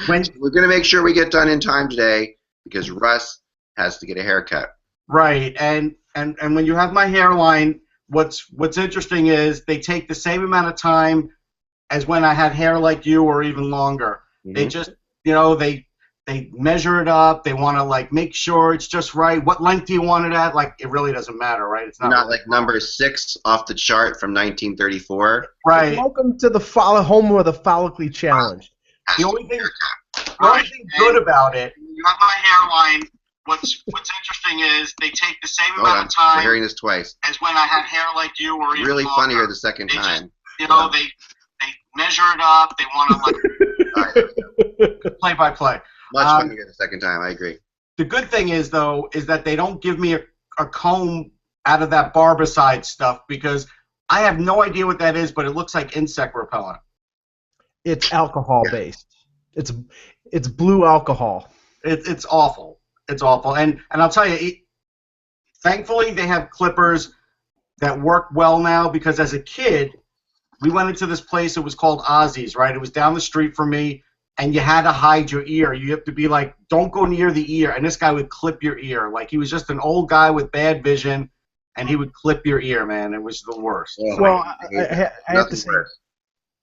We're going to make sure we get done in time today because Russ has to get a haircut. Right, and when you have my hairline, what's interesting is they take the same amount of time as when I had hair like you or even longer. Mm-hmm. They just, they measure it up. They want to like make sure it's just right. What length do you want it at? Like it really doesn't matter, right? It's not Not really like number 6 off the chart from 1934. right. Welcome to the home of the follically challenged. The only thing good about it, you have my hairline. What's interesting is they take the same amount of time. We're hearing this twice. As when I had hair like you or even really longer. Funnier the second time. Just, they measure it up. They want to like play by play. Much funnier the second time. I agree. The good thing is though is that they don't give me a comb out of that barbicide stuff because I have no idea what that is, but it looks like insect repellent. It's alcohol based. It's blue alcohol. It's awful. It's awful. And I'll tell you, thankfully they have clippers that work well now because as a kid, we went into this place. It was called Ozzy's, right? It was down the street from me, and you had to hide your ear. You have to be like, don't go near the ear. And this guy would clip your ear. Like he was just an old guy with bad vision, and he would clip your ear, man. It was the worst. Well, I have to say.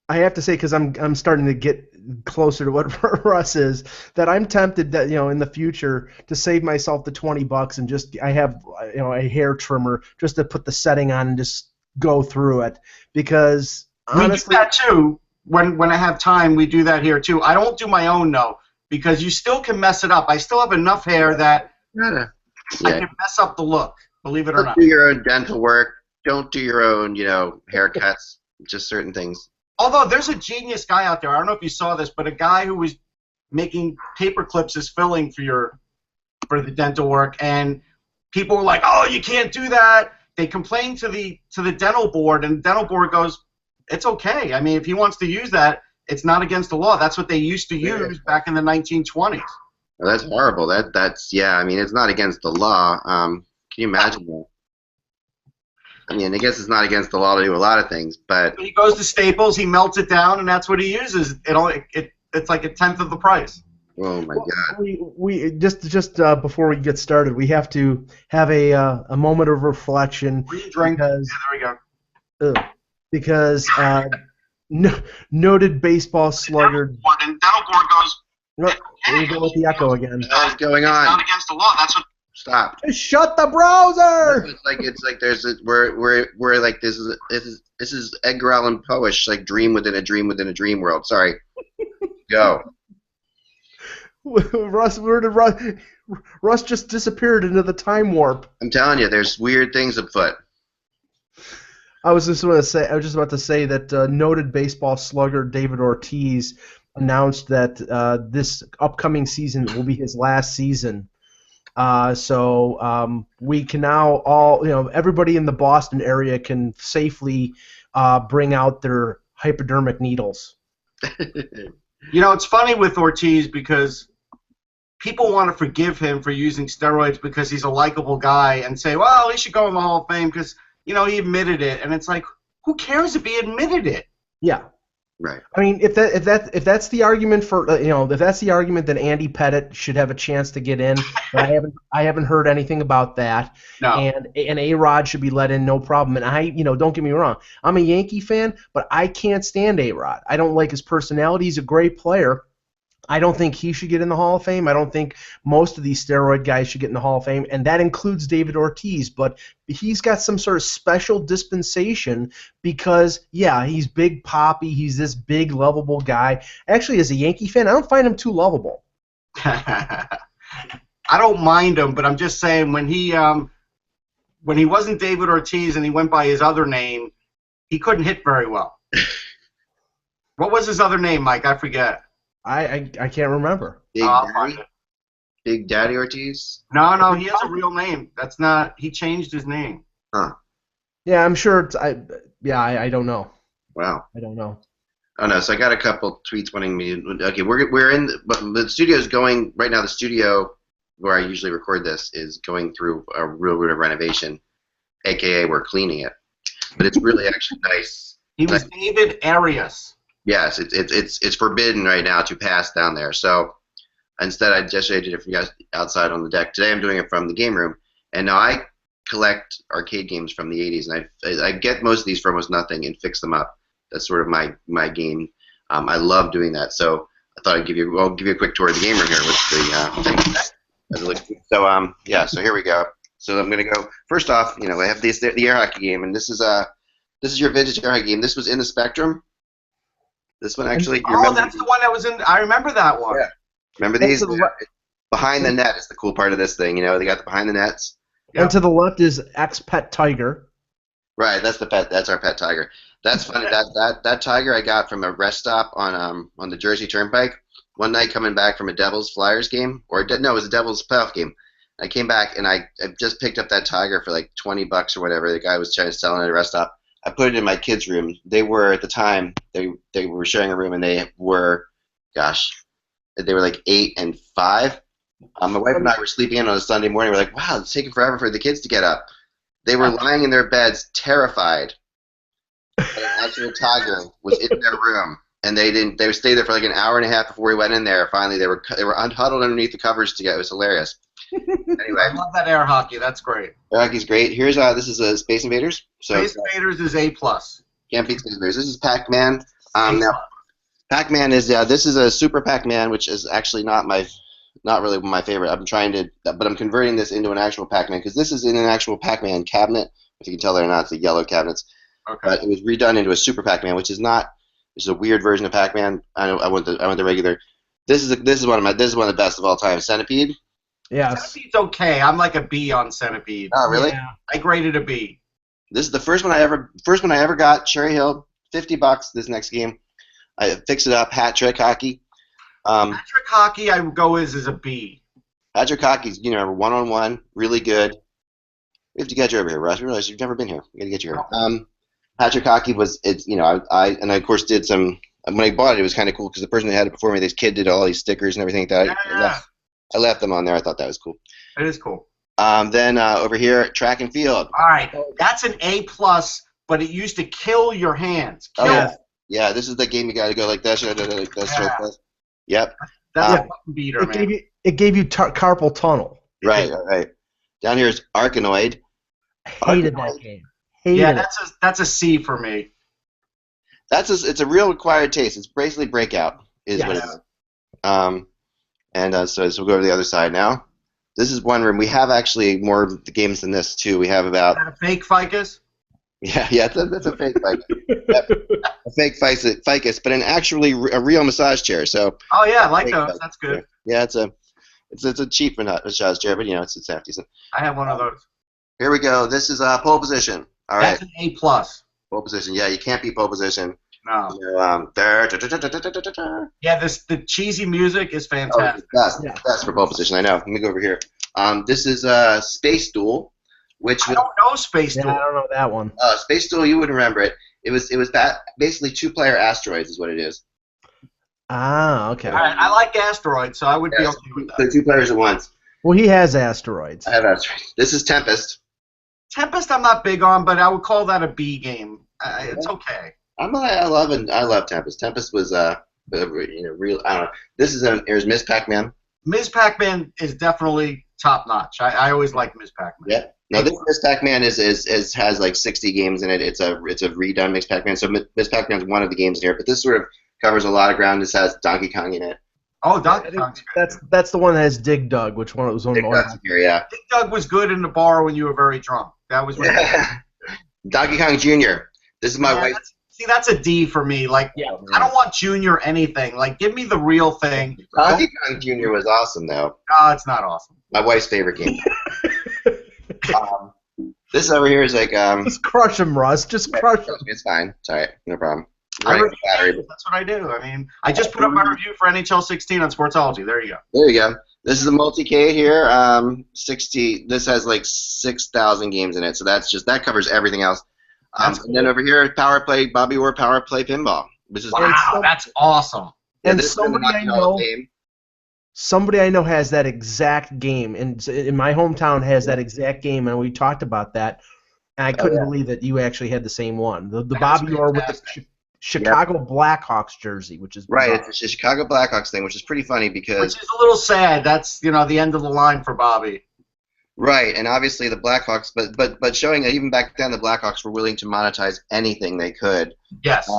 I have to say, because I'm starting to get closer to what Russ is, that I'm tempted that in the future to save myself the $20 and just I have a hair trimmer just to put the setting on and just go through it because honestly, we do that too. When I have time, we do that here too. I don't do my own though because you still can mess it up. I still have enough hair that I can mess up the look. Believe it or not. Don't do your own dental work. Don't do your own haircuts. Just certain things. Although there's a genius guy out there, I don't know if you saw this, but a guy who was making paper clips as filling for the dental work, and people were like, "Oh, you can't do that." They complained to the dental board, and the dental board goes, "It's okay. I mean, if he wants to use that, it's not against the law. That's what they used to use back in the 1920s." Well, that's horrible. That's I mean, it's not against the law. Can you imagine that? I mean, I guess it's not against the law to do a lot of things, but he goes to Staples, he melts it down, and that's what he uses. It's like 1/10 of the price. Oh my God! We just before we get started, we have to have a moment of reflection. Drink. There we go. Because noted baseball slugger. And dental board goes. There you go with the echo again. What's going on? It's not against the law. That's what. Stop. Just shut the browser. It's like there's we're like this is Edgar Allan Poe-ish, like dream within a dream within a dream world. Sorry. Go. Russ, where did Russ just disappeared into the time warp? I'm telling you, there's weird things afoot. I was just about to say that noted baseball slugger David Ortiz announced that this upcoming season will be his last season. So we can now all, everybody in the Boston area can safely bring out their hypodermic needles. It's funny with Ortiz because people want to forgive him for using steroids because he's a likable guy and say, well, he should go in the Hall of Fame because, he admitted it. And it's like, who cares if he admitted it? Yeah. Right. I mean, if that's the argument for if that's the argument that Andy Pettitte should have a chance to get in, but I haven't heard anything about that. No. And A-Rod should be let in, no problem. And don't get me wrong, I'm a Yankee fan, but I can't stand A-Rod. I don't like his personality. He's a great player. I don't think he should get in the Hall of Fame. I don't think most of these steroid guys should get in the Hall of Fame, and that includes David Ortiz. But he's got some sort of special dispensation because, he's Big Papi. He's this big, lovable guy. Actually, as a Yankee fan, I don't find him too lovable. I don't mind him, but I'm just saying when he wasn't David Ortiz and he went by his other name, he couldn't hit very well. What was his other name, Mike? I forget. I can't remember. Big Daddy Ortiz? No, he has a real name. That's not. He changed his name. Huh. Yeah, I'm sure. I don't know. Wow. I don't know. Oh no! So I got a couple tweets wanting me. Okay, we're in. But the studio's going right now. The studio where I usually record this is going through a real bit of renovation, aka we're cleaning it. But it's really actually nice. He was David Arias. Yes, it's forbidden right now to pass down there. So instead, I just did it for you guys outside on the deck. Today, I'm doing it from the game room, and now I collect arcade games from the '80s, and I get most of these for almost nothing and fix them up. That's sort of my game. I love doing that. So I thought I'll give you a quick tour of the game room here with the thing. So yeah, so here we go. So I'm gonna go first off. I have the air hockey game, and this is your vintage air hockey game. This was in the Spectrum. This one actually. That's the one that was in. I remember that one. Yeah. Remember these? Behind the net is the cool part of this thing. They got the behind the nets. Yep. And to the left is X-Pet Tiger. Right, that's the pet. That's our pet tiger. That's funny. that tiger I got from a rest stop on the Jersey Turnpike. One night coming back from a Devils Flyers game, it was a Devils playoff game. I came back and I just picked up that tiger for like $20 or whatever. The guy was trying to sell it at a rest stop. I put it in my kids' room. They were at the time they were sharing a room, and they were like 8 and 5. My wife and I were sleeping in on a Sunday morning. We're like, wow, it's taking forever for the kids to get up. They were lying in their beds, terrified that an actual tiger was in their room, and they stayed there for like an hour and a half before we went in there. Finally, they were huddled underneath the covers together. It was hilarious. Anyway, I love that air hockey. That's great. Air hockey's great. Here's this is Space Invaders. So Space Invaders is A+. Can't beat Space Invaders. This is Pac-Man. Now, Pac-Man is this is a Super Pac-Man, which is actually not really my favorite. But I'm converting this into an actual Pac-Man because this is in an actual Pac-Man cabinet. If you can tell there or not, it's the yellow cabinets. Okay. But it was redone into a Super Pac-Man, which is not. It's a weird version of Pac-Man. I want the regular. This is one of the best of all time. Centipede. Yes. Centipede's okay. I'm like a B on Centipede. Oh, really? Yeah. I graded a B. This is the first one I ever got. Cherry Hill, $50. This next game, I fix it up. Hat trick hockey. Hat trick hockey, I would go as a B. Hat trick hockey's 1-on-1, really good. We have to get you over here, Russ. We realize you've never been here. We got to get you here. Hat trick hockey I of course did some. When I bought it, it was kind of cool because the person that had it before me, this kid did all these stickers and everything like that. I left them on there. I thought that was cool. It is cool. Then over here, track and field. All right, that's an A+, but it used to kill your hands. Yeah, this is the game you got to go like this. Like this. Yep. That's a button beater, man. It gave you carpal tunnel. Right. Down here is Arkanoid. Hated that game. That's a C for me. It's a real acquired taste. It's basically Breakout is what it is. So we'll go to the other side now. This is one room. We have actually more of the games than this too. We have about. Is that a fake ficus? Yeah, that's a fake ficus. Yep. A fake ficus, but a real massage chair. So. Oh yeah, I like those. Ficus. That's good. Yeah, it's a cheap massage chair, but it's half decent. I have one of those. Here we go. This is pole position. All right. That's an A+. Pole position. Yeah, you can't beat pole position. No. Yeah, the cheesy music is fantastic. Best for pole position. I know. Let me go over here. This is Space Duel, which I don't know Space Duel. I don't know that one. Space Duel, you wouldn't remember it. It was basically 2-player asteroids is what it is. Ah, okay. All right, I like asteroids, so I would be okay with that. So 2 players at once. Well, he has asteroids. I have asteroids. This is Tempest. Tempest, I'm not big on, but I would call that a B game. It's okay. I love Tempest. Tempest was real. I don't know. Here's Miss Pac-Man. Ms. Pac-Man is definitely top notch. I always like Ms. Pac-Man. Yeah. Now this Miss Pac-Man has like 60 games in it. It's a redone Miss Pac-Man. So Miss Pac-Man is one of the games in here, but this sort of covers a lot of ground. This has Donkey Kong in it. Oh, Donkey Kong. That's the one that has Dig Dug, which one was on Dig Dug's here, yeah. Dig Dug was good in the bar when you were very drunk. That was Donkey Kong Jr. This is my wife. See, that's a D for me. Like, I don't want Junior anything. Like, give me the real thing. Donkey Kong Jr. was awesome, though. No, it's not awesome. My wife's favorite game. This over here is like. Just crush him, Russ. Just crush him. It's fine. It's all right. No problem. That's what I do. I mean, I just put up my review for NHL 16 on Sportsology. There you go. There you go. This is a multi-K here. 60. This has like 6,000 games in it, so that covers everything else. Cool. And then over here, Power Play, Bobby Orr Power Play Pinball. Which is that's awesome. And somebody I know has that exact game, and in my hometown has that exact game, and we talked about that, and I couldn't believe that you actually had the same one. The Bobby Orr with the Chicago Blackhawks jersey, which is Right, bizarre. it's a Chicago Blackhawks thing, which is pretty funny because Which is a little sad. That's the end of the line for Bobby. right, and obviously the Blackhawks, but showing that even back then the Blackhawks were willing to monetize anything they could. Yes.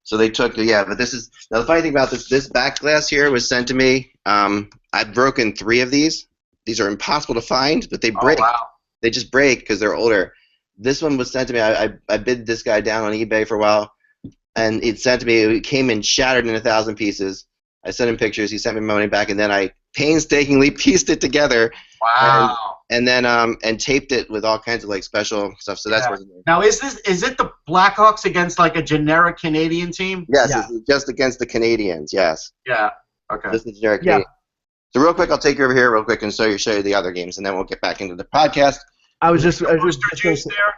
So they took but this is now the funny thing about this back glass here was sent to me. I've broken 3 of these. These are impossible to find, but they break. Oh, wow. They just break because they're older. This one was sent to me. I bid this guy down on eBay for a while, and it sent to me. It came in shattered in 1,000 pieces. I sent him pictures. He sent me money back, and then I painstakingly pieced it together. Wow. And then and taped it with all kinds of like special stuff. So that's what. Now is it the Blackhawks against like a generic Canadian team? Yes, Yeah. it's just against the Canadians. Yes. Yeah. Okay. This is generic. Yeah. Canadian. So real quick, I'll take you over here real quick and show you the other games, and then we'll get back into the podcast. I was just Booster juice there.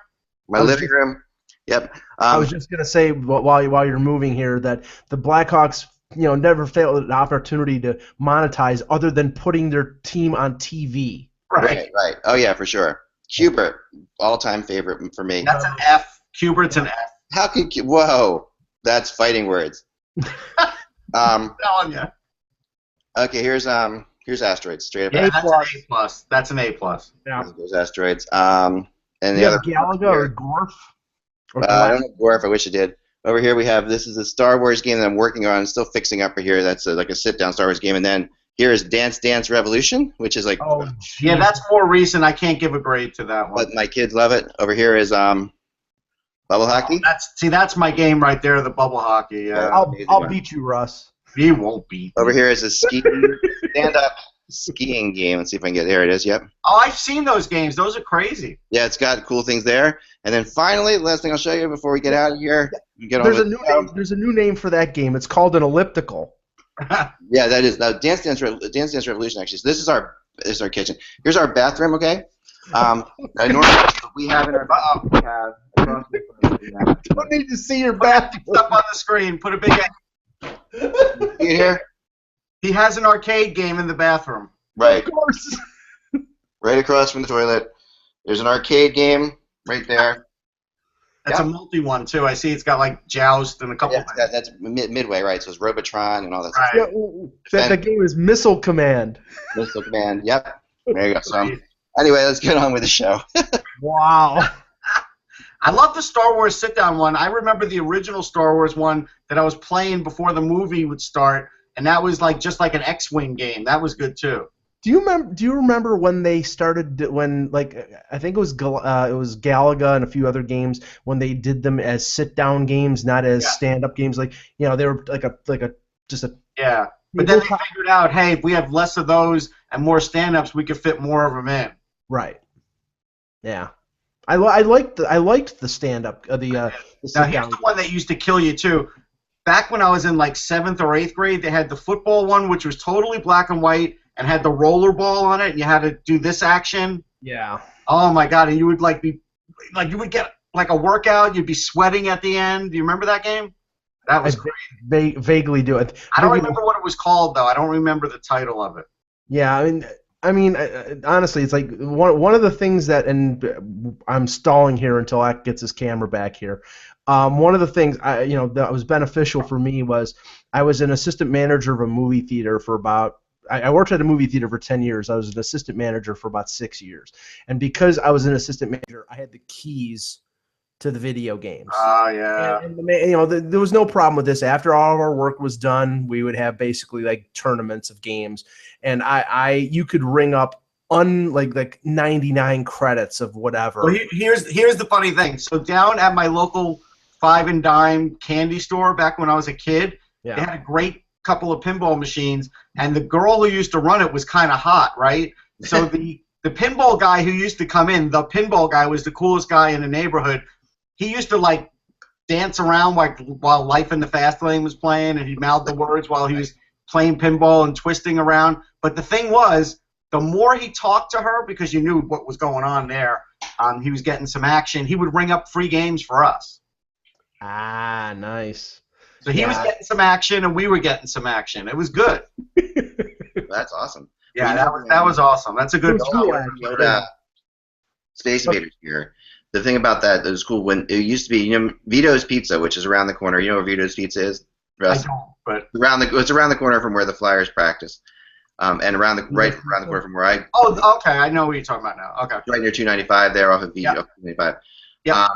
My living room. Yep. I was just gonna say while you're moving here that the Blackhawks, never failed an opportunity to monetize other than putting their team on TV. Right. Right. Oh yeah, for sure. Hubert, all-time favorite for me. That's an F. Cubert's an F. How can whoa? That's fighting words. I'm telling you. Okay, here's asteroids. Straight up. Yeah, asteroids. that's an A plus. Yeah. There's asteroids. And the You other have Galaga or Gorf? Or I don't know Gorf. I wish I did. Over here we have this is a Star Wars game that I'm working on. Still fixing up right here. That's like a sit-down Star Wars game. And then here is Dance Dance Revolution, which is like. Oh, Yeah, that's more recent. I can't give a grade to that one. But my kids love it. Over here is bubble hockey. That's my game right there, the bubble hockey. Yeah. I'll beat you, Russ. He won't beat. Over here is a stand-up skiing game. Let's see if I can get there. It is. Yep. Oh, I've seen those games. Those are crazy. Yeah, it's got cool things there. And then finally, the last thing I'll show you before we get out of here. There's a new name for that game. It's called an elliptical. Yeah, that is now Dance Dance Revolution. Actually, so this is our kitchen. Here's our bathroom. Okay. Normally we have in our we have across the front, we have- Don't need to see your bathroom. Up on the screen. Put a big. You here? He has an arcade game in the bathroom. Right. Of course. Right across from the toilet. There's an arcade game right there. That's a multi one too. I see it's got like Joust and a couple. Yeah, that's Midway, right? So it's Robotron and all that Right. stuff. The game is Missile Command. Missile Command. Yep. There you go. So anyway, let's get on with the show. Wow. I love the Star Wars sit-down one. I remember the original Star Wars one that I was playing before the movie would start, and that was like just like an X-wing game. That was good too. Do you remember when they started I think it was Galaga and a few other games when they did them as sit-down games, not as stand-up games? Like they were Yeah. But then they figured out, hey, if we have less of those and more stand-ups, we could fit more of them in. Right. Yeah. I liked the stand-up the Now sit-down. here's the one that used to kill you too. Back when I was in like 7th or 8th grade, they had the football one, which was totally black and white and had the roller ball on it, and you had to do this action. Yeah. Oh my God! And you would you would get like a workout. You'd be sweating at the end. Do you remember that game? That was great. Vaguely do it. I don't remember what it was called though. I don't remember the title of it. Yeah, I mean, honestly, it's like one of the things that, and I'm stalling here until Ack gets his camera back here. One of the things that was beneficial for me was I was an assistant manager of a movie theater for about. I worked at a movie theater for 10 years. I was an assistant manager for about 6 years, and because I was an assistant manager, I had the keys to the video games. Oh yeah. And there was no problem with this. After all of our work was done, we would have basically like tournaments of games, and you could ring up like 99 credits of whatever. Well, here's the funny thing. So down at my local 5 and Dime candy store back when I was a kid, they had a great couple of pinball machines, and the girl who used to run it was kind of hot, right? So the pinball guy who used to come in, the pinball guy was the coolest guy in the neighborhood. He used to like dance around while Life in the Fast Lane was playing, and he'd mouth the words while he was playing pinball and twisting around. But the thing was, the more he talked to her, because you knew what was going on there, he was getting some action, he would ring up free games for us. Ah, nice. So he was getting some action, and we were getting some action. It was good. That's awesome. Yeah, that was awesome. That's a good Space Invaders here. the thing about that was cool when it used to be, Vito's Pizza, which is around the corner. You know where Vito's Pizza is? I don't, but It's around the corner from where the Flyers practice, and right around the corner from where I. Oh, okay. I know what you're talking about now. Okay. Right near 295 there off of Yep. 295. Yep.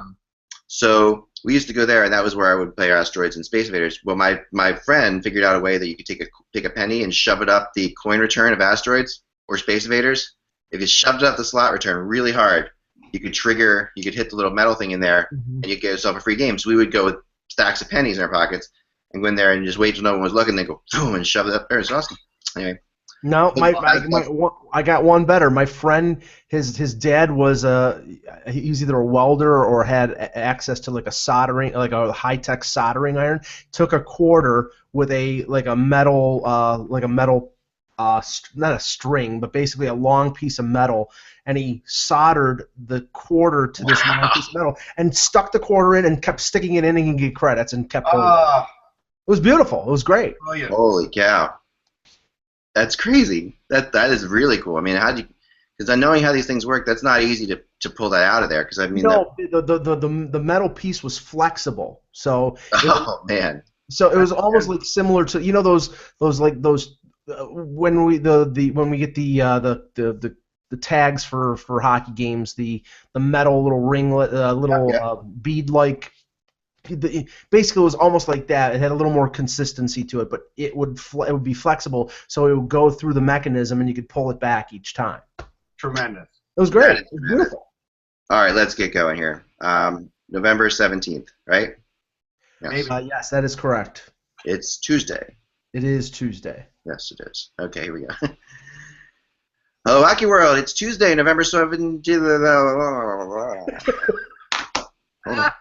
So we used to go there, and that was where I would play Asteroids and Space Invaders. Well, my friend figured out a way that you could take a penny and shove it up the coin return of Asteroids or Space Invaders. If you shoved it up the slot return really hard, you could hit the little metal thing in there, and you'd get yourself a free game. So we would go with stacks of pennies in our pockets and go in there and just wait till no one was looking, then go boom and shove it up there. It's awesome. Anyway. No, I got one better. My friend, his dad was he was either a welder or had access to like a high-tech soldering iron. Took a quarter with a metal not a string, but basically a long piece of metal, and he soldered the quarter to this long piece of metal and stuck the quarter in and kept sticking it in and get credits and kept going. It was beautiful. It was great. Brilliant. Holy cow. That's crazy. That is really cool. I mean, because knowing how these things work, that's not easy to pull that out of there. Because I mean, the metal piece was flexible, so man. So it was almost like similar to when we get the tags for hockey games, the metal little ringlet, bead like. Basically, it was almost like that. It had a little more consistency to it, but it would be flexible, so it would go through the mechanism, and you could pull it back each time. Tremendous. It was great. It was beautiful. All right, let's get going here. November 17th, right? Yes. Yes, that is correct. It's Tuesday. It is Tuesday. Yes, it is. Okay, here we go. Hello, Hockey World. It's Tuesday, November 17th. Hold on.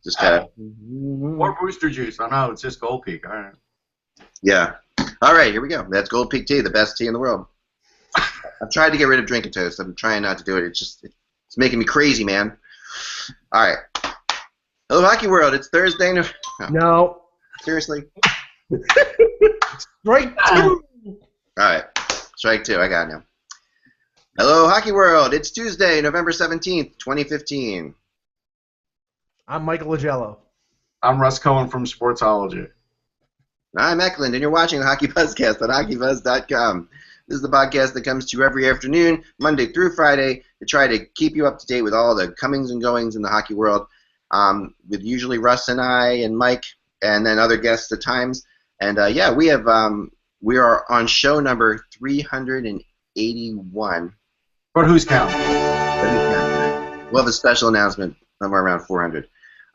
Just gotta. More booster juice. I know, it's just Gold Peak. All right. Yeah. All right, here we go. That's Gold Peak tea, the best tea in the world. I've tried to get rid of Drinking Toast. I'm trying not to do it. It's making me crazy, man. All right. Hello, Hockey World. It's Thursday. No. Seriously? Strike two. All right. Strike two. I got it now. Hello, Hockey World. It's Tuesday, November 17th, 2015. I'm Michael Agello. I'm Russ Cohen from Sportsology. I'm Eklund, and you're watching the HockeyBuzzCast on HockeyBuzz.com. This is the podcast that comes to you every afternoon, Monday through Friday, to try to keep you up to date with all the comings and goings in the hockey world, with usually Russ and I and Mike, and then other guests at times. And we are on show number 381. But who's counting? We'll have a special announcement somewhere around 400.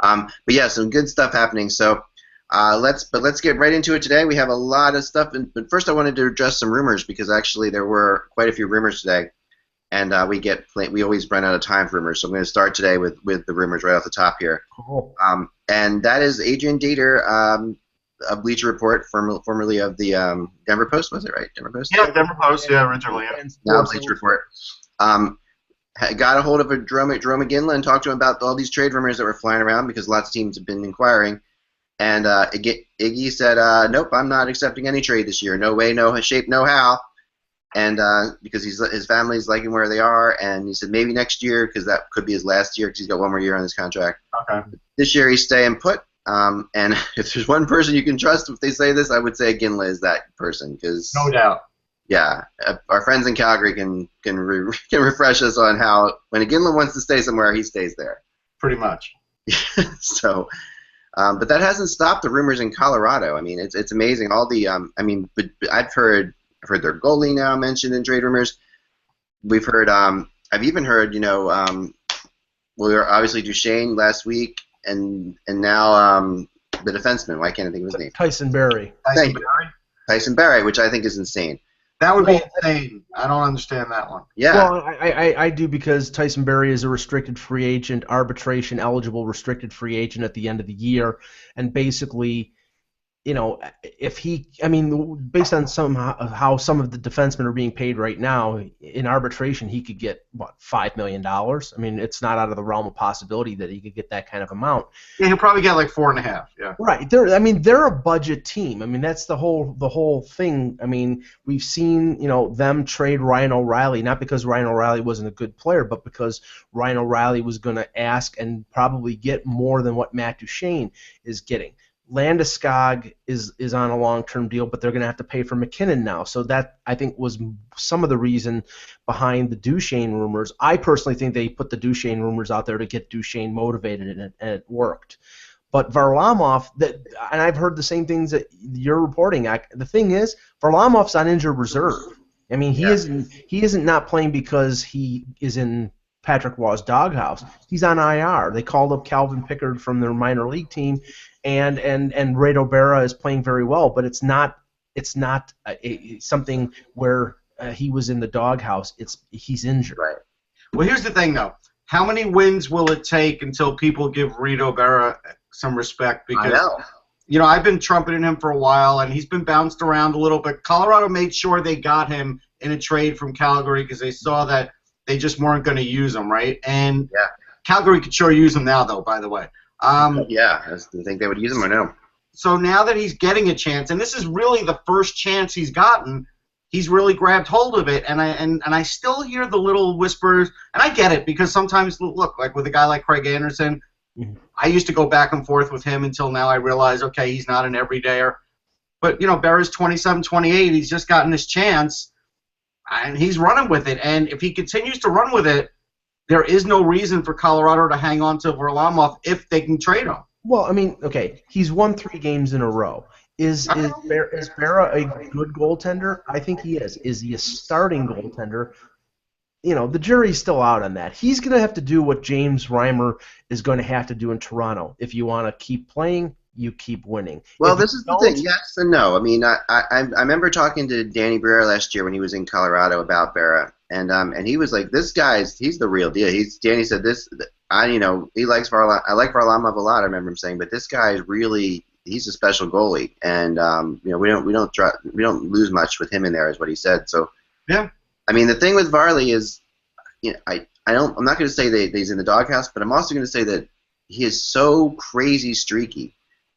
But yeah, some good stuff happening. So let's get right into it today. We have a lot of stuff, but first I wanted to address some rumors, because actually there were quite a few rumors today, and we always run out of time for rumors. So I'm going to start today with the rumors right off the top here. Cool. And that is Adrian Dater, a Bleacher Report, formerly of the Denver Post. Was it right? Denver Post. Yeah, Denver Post. Yeah, originally. Yeah. Now Bleacher Report. Got a hold of Jerome McGinley and talked to him about all these trade rumors that were flying around, because lots of teams have been inquiring. And Iggy said, nope, I'm not accepting any trade this year. No way, no shape, no how. And because his family's liking where they are, and he said maybe next year, because that could be his last year, because he's got one more year on his contract. Okay. This year he's staying put. And if there's one person you can trust if they say this, I would say Ginla is that person. Cause, no doubt. Yeah, our friends in Calgary can refresh us on how when a Ginla wants to stay somewhere, he stays there. Pretty much. So, but that hasn't stopped the rumors in Colorado. I mean, it's amazing. All the but I've heard their goalie now mentioned in trade rumors. We've heard I've even heard we were obviously Duchesne last week, and now the defenseman. Why can't I think of his name? Tyson Barrie. Tyson Barrie, which I think is insane. That would be insane. I don't understand that one. Yeah. Well, I do, because Tyson Barrie is a restricted free agent, arbitration eligible restricted free agent at the end of the year, and basically if he, I mean, based on how some of the defensemen are being paid right now in arbitration, he could get what, $5 million. I mean, it's not out of the realm of possibility that he could get that kind of amount. Yeah, he'll probably get like 4.5. Yeah. Right. They're a budget team. I mean, that's the whole thing. I mean, we've seen, them trade Ryan O'Reilly, not because Ryan O'Reilly wasn't a good player, but because Ryan O'Reilly was going to ask and probably get more than what Matt Duchene is getting. Landeskog is on a long-term deal, but they're going to have to pay for McKinnon now. So that, I think, was some of the reason behind the Duchene rumors. I personally think they put the Duchene rumors out there to get Duchene motivated, and it worked. But Varlamov, and I've heard the same things that you're reporting. The thing is, Varlamov's on injured reserve. I mean, he isn't not playing because he is in Patrick Waugh's doghouse. He's on IR. They called up Calvin Pickard from their minor league team, and Redo Berra is playing very well, but it's not something where he was in the doghouse. He's injured. Right. Well, here's the thing, though. How many wins will it take until people give Redo Berra some respect? Because I know. I've been trumpeting him for a while, and he's been bounced around a little bit. Colorado made sure they got him in a trade from Calgary because they saw that they just weren't going to use him, right? And Calgary could sure use him now, though, by the way. Do you think they would use him or no? So now that he's getting a chance, and this is really the first chance he's gotten, he's really grabbed hold of it. And I still hear the little whispers, and I get it, because sometimes, look, like with a guy like Craig Anderson, I used to go back and forth with him until now I realize, okay, he's not an everydayer. But, Berra's 27, 28, he's just gotten his chance, and he's running with it. And if he continues to run with it, there is no reason for Colorado to hang on to Varlamov if they can trade him. Well, I mean, okay, he's won 3 games in a row. Is Berra a good goaltender? I think he is. Is he a starting goaltender? The jury's still out on that. He's going to have to do what James Reimer is going to have to do in Toronto. If you want to keep playing, you keep winning. Well, this is the thing, yes and no. I mean, I remember talking to Danny Briere last year when he was in Colorado about Berra, and he was like, "This guy's he's the real deal." Danny said this. He likes Varlamov. I like Varlamov a lot. I remember him saying, but this guy is really he's a special goalie, and we don't lose much with him in there, is what he said. So yeah. I mean, the thing with Varley is, I'm not going to say that he's in the doghouse, but I'm also going to say that he is so crazy streaky.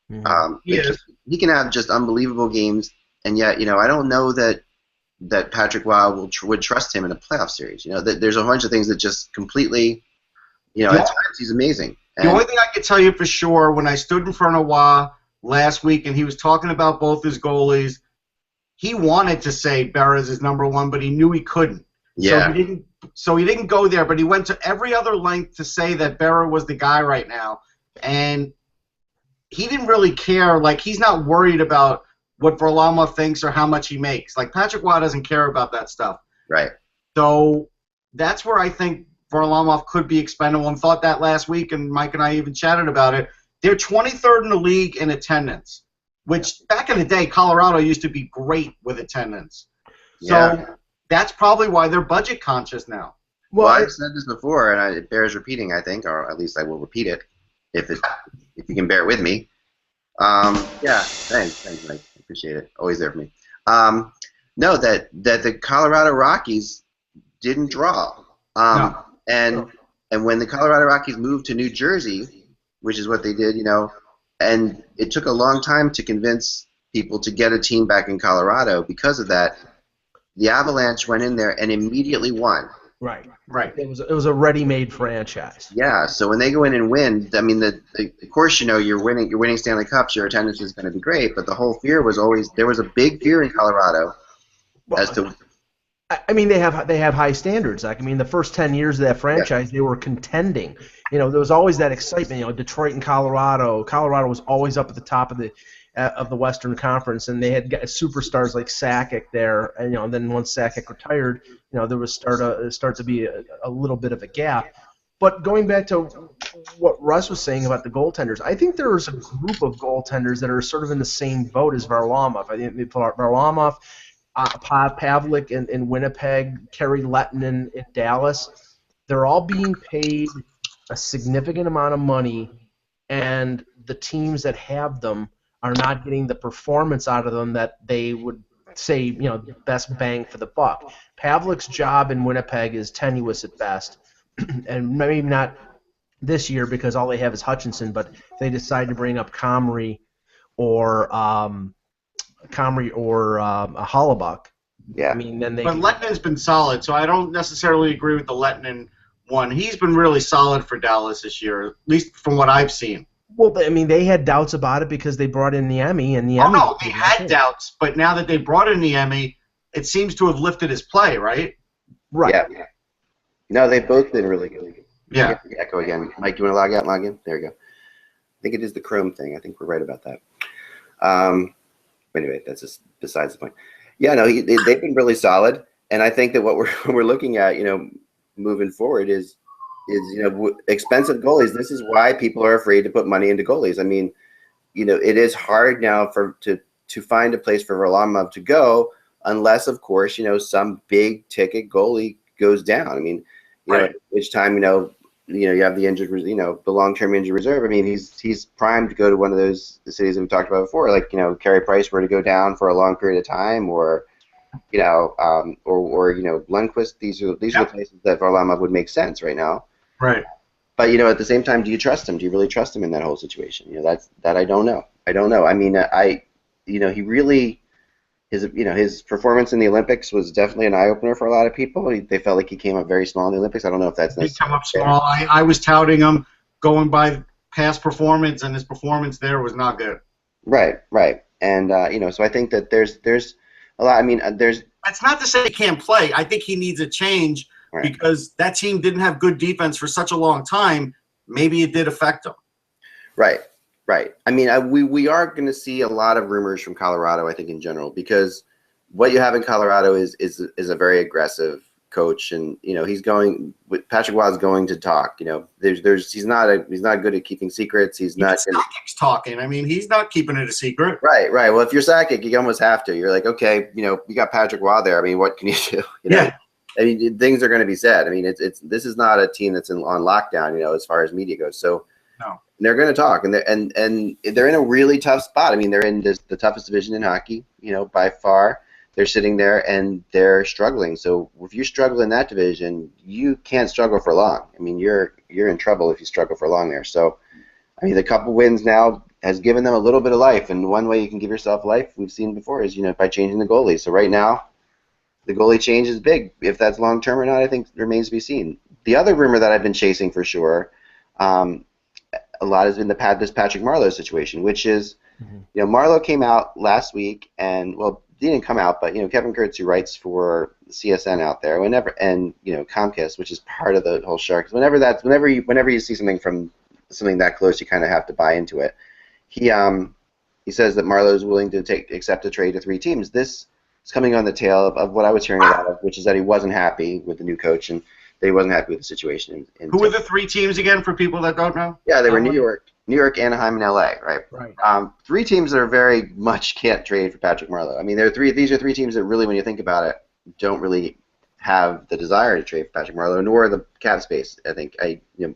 He can have just unbelievable games, and yet, I don't know that Patrick Waugh would trust him in a playoff series. There's a bunch of things that just completely, at times he's amazing. The only thing I can tell you for sure, when I stood in front of Waugh last week and he was talking about both his goalies, he wanted to say Berra's his number one, but he knew he couldn't. Yeah. So he didn't go there, but he went to every other length to say that Berra was the guy right now, and he didn't really care. Like, he's not worried about what Varlamov thinks or how much he makes. Like, Patrick Waugh doesn't care about that stuff. Right. So that's where I think Varlamov could be expendable, and thought that last week, and Mike and I even chatted about it. They're 23rd in the league in attendance, which back in the day, Colorado used to be great with attendance. So that's probably why they're budget conscious now. Well, I've said this before, and it bears repeating, I think, or at least I will repeat it, if you can bear with me. Thanks, Mike. I appreciate it. Always there for me. No, that the Colorado Rockies didn't draw. And when the Colorado Rockies moved to New Jersey, which is what they did, and it took a long time to convince people to get a team back in Colorado because of that, the Avalanche went in there and immediately won. Right. It was a ready-made franchise. Yeah. So when they go in and win, I mean, of course, you're winning Stanley Cups. Your attendance is going to be great, but the whole fear was always there was a big fear in Colorado as to. I mean, they have high standards. Like, I mean, the first 10 years of that franchise, they were contending. There was always that excitement. Detroit and Colorado. Colorado was always up at the top of the Western Conference, and they had superstars like Sakic there. And then once Sakic retired, there was start to be a little bit of a gap. But going back to what Russ was saying about the goaltenders, I think there's a group of goaltenders that are sort of in the same boat as Varlamov. I think Varlamov, Pavlik in Winnipeg, Kerry Lettinen in Dallas, they're all being paid a significant amount of money, and the teams that have them are not getting the performance out of them that they would say, best bang for the buck. Pavlik's job in Winnipeg is tenuous at best, and maybe not this year because all they have is Hutchinson, but if they decide to bring up Comrie or Hollebuck, Yeah. I mean, then they. But Lettinen's been solid, so I don't necessarily agree with the Lettinen one. He's been really solid for Dallas this year, at least from what I've seen. Well, I mean, they had doubts about it because they brought in the Emmy, and the Emmy. No, they had doubts, but now that they brought in the Emmy, it seems to have lifted his play, right? Right. Yeah. No, they've both been really good. Yeah. Echo again. Mike, do you want to log out and log in? There you go. I think it is the Chrome thing. I think we're right about that. Anyway, that's just besides the point. Yeah, no, they've been really solid, and I think that what we're looking at, moving forward is expensive goalies. This is why people are afraid to put money into goalies. I mean, it is hard now to find a place for Varlamov to go, unless, of course, some big ticket goalie goes down. I mean, right. Each time you have the injured, the long-term injured reserve. I mean, he's primed to go to one of those cities that we talked about before, like Carey Price were to go down for a long period of time, or Lundqvist. These are the places that Varlamov would make sense right now. Right. But at the same time, do you trust him? Do you really trust him in that whole situation? That I don't know. I mean, he really. His performance in the Olympics was definitely an eye-opener for a lot of people. They felt like he came up very small in the Olympics. I don't know if that's necessary. He came up small. I was touting him going by past performance, and his performance there was not good. Right. And, so I think that there's a lot. I mean, there's... That's not to say he can't play. I think he needs a change because that team didn't have good defense for such a long time. Maybe it did affect him. Right. I mean, we are going to see a lot of rumors from Colorado, I think, in general, because what you have in Colorado is a very aggressive coach, and Patrick Waugh's going to talk. He's not good at keeping secrets. He's not. Sakic's talking. I mean, he's not keeping it a secret. Right. Well, if you're Sakic, you almost have to. You're like, okay, you got Patrick Waugh there. I mean, what can you do? Yeah. I mean, things are going to be said. I mean, this is not a team that's on lockdown, as far as media goes. So. No. They're going to talk, and they're in a really tough spot. I mean, they're in the toughest division in hockey, by far. They're sitting there and they're struggling. So if you struggle in that division, you can't struggle for long. I mean, you're in trouble if you struggle for long there. So, I mean, the couple wins now has given them a little bit of life, and one way you can give yourself life, we've seen before, is by changing the goalie. So right now, the goalie change is big. If that's long term or not, I think remains to be seen. The other rumor that I've been chasing for sure. A lot has been this Patrick Marleau situation, which is, Marleau came out last week, and he didn't come out, but Kevin Kurtz, who writes for CSN out there, and Comcast, which is part of the whole Sharks. Whenever you see something that close, you kind of have to buy into it. He says that Marleau is willing to accept a trade to 3 teams. This is coming on the tail of what I was hearing about, which is that he wasn't happy with the new coach and that he wasn't happy with the situation. Who were the 3 teams again, for people that don't know? Yeah, they were New York, Anaheim, and LA, right? Right. 3 teams that are very much can't trade for Patrick Marleau. I mean, these are 3 teams that really, when you think about it, don't really have the desire to trade for Patrick Marleau, nor the cap space. I think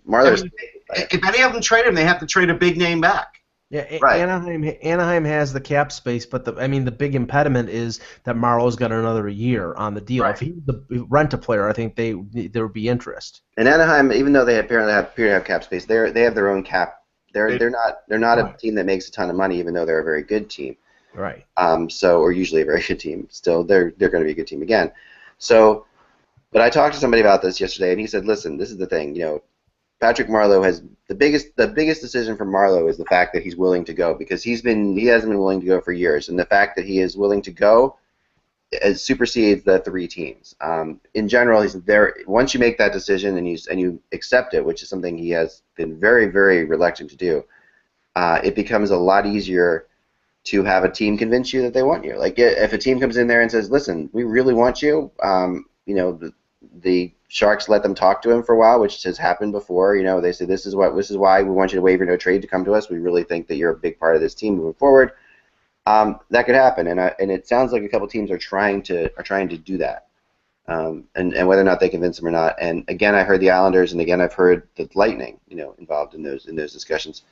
Marleau's. If any of them trade him, they have to trade a big name back. Yeah, right. Anaheim has the cap space, but the big impediment is that Marlowe's got another year on the deal. Right. If he was the rent-a-player, I think there would be interest. And Anaheim, even though they appear to have cap space, they have their own cap. They're not a team that makes a ton of money, even though they're a very good team. Right. Or usually a very good team. Still, they're going to be a good team again. So, but I talked to somebody about this yesterday, and he said, "Listen, this is the thing. Patrick Marleau has the biggest decision for Marleau is the fact that he's willing to go, because he hasn't been willing to go for years, and the fact that he is willing to go supersedes the 3 teams. In general, he's there. Once you make that decision and you accept it, which is something he has been very, very reluctant to do, it becomes a lot easier to have a team convince you that they want you. Like if a team comes in there and says, "Listen, we really want you," the Sharks let them talk to him for a while, which has happened before. They say, this is why we want you to waive your no trade to come to us. We really think that you're a big part of this team moving forward. That could happen, and it sounds like a couple teams are trying to do that, and whether or not they convince them or not. And again, I heard the Islanders, and again, I've heard the Lightning, involved in those discussions.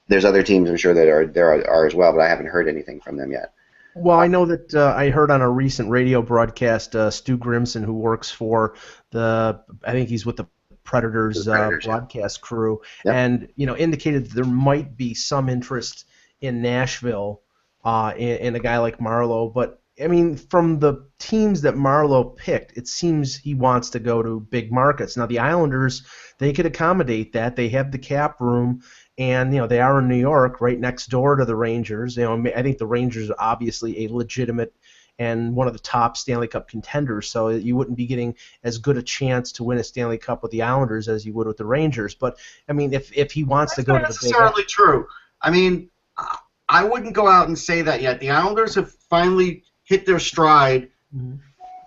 there's other teams I'm sure that are as well, but I haven't heard anything from them yet. Well, I know that I heard on a recent radio broadcast, Stu Grimson, who works for I think he's with the Predators, broadcast crew, Yep. and indicated that there might be some interest in Nashville in a guy like Marleau. But I mean, from the teams that Marleau picked, it seems he wants to go to big markets. Now, the Islanders, they could accommodate that. They have the cap room. And they are in New York, right next door to the Rangers. I think the Rangers are obviously a legitimate and one of the top Stanley Cup contenders. So you wouldn't be getting as good a chance to win a Stanley Cup with the Islanders as you would with the Rangers. But I mean, if he wants to go to the big, that's not necessarily true. I mean, I wouldn't go out and say that yet. The Islanders have finally hit their stride. Mm-hmm.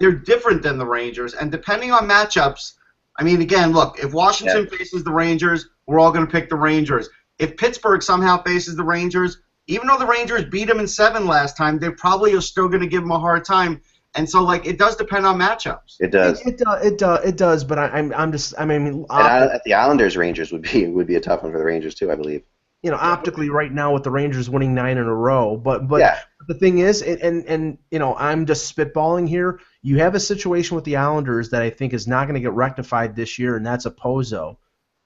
They're different than the Rangers, and depending on matchups. I mean, again, look, if Washington faces the Rangers, we're all going to pick the Rangers. If Pittsburgh somehow faces the Rangers, even though the Rangers beat them in 7 last time, they probably are still going to give them a hard time. And so, it does depend on matchups. It does. It does. But the Islanders Rangers would be a tough one for the Rangers too, I believe. Optically, right now with the Rangers winning 9 in a row, but the thing is, and I'm just spitballing here. You have a situation with the Islanders that I think is not going to get rectified this year, and that's Opposo.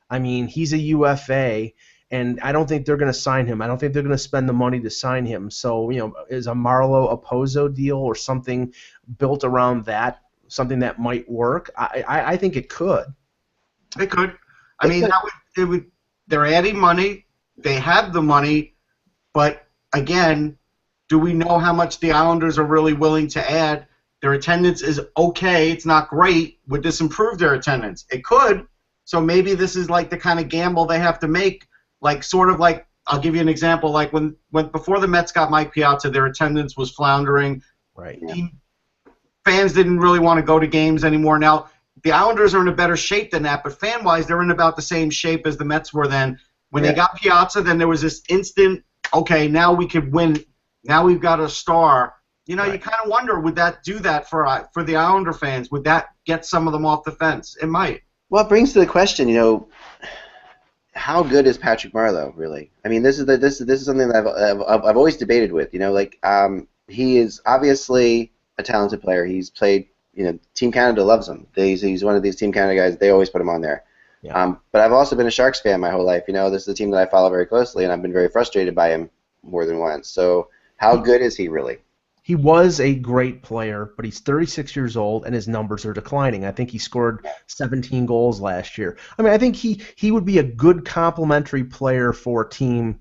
I mean, he's a UFA. And I don't think they're going to sign him. I don't think they're going to spend the money to sign him. So, is a Marleau Opposo deal or something built around that something that might work? I think it could. It could. I mean, it would. They're adding money. They have the money. But, again, do we know how much the Islanders are really willing to add? Their attendance is okay. It's not great. Would this improve their attendance? It could. So maybe this is the kind of gamble they have to make. I'll give you an example. When before the Mets got Mike Piazza, their attendance was floundering. Right. Fans didn't really want to go to games anymore. Now the Islanders are in a better shape than that, but fan-wise, they're in about the same shape as the Mets were then. When they got Piazza, then there was this instant. Okay, now we could win. Now we've got a star. You kind of wonder, would that do that for the Islander fans? Would that get some of them off the fence? It might. Well, it brings to the question, how good is Patrick Marleau really? I mean, this is something that I've always debated with. He is obviously a talented player. He's played. Team Canada loves him. He's one of these Team Canada guys. They always put him on there. Yeah. But I've also been a Sharks fan my whole life. This is a team that I follow very closely, and I've been very frustrated by him more than once. So, how good is he really? He was a great player, but he's 36 years old, and his numbers are declining. I think he scored 17 goals last year. I mean, I think he would be a good complementary player for a team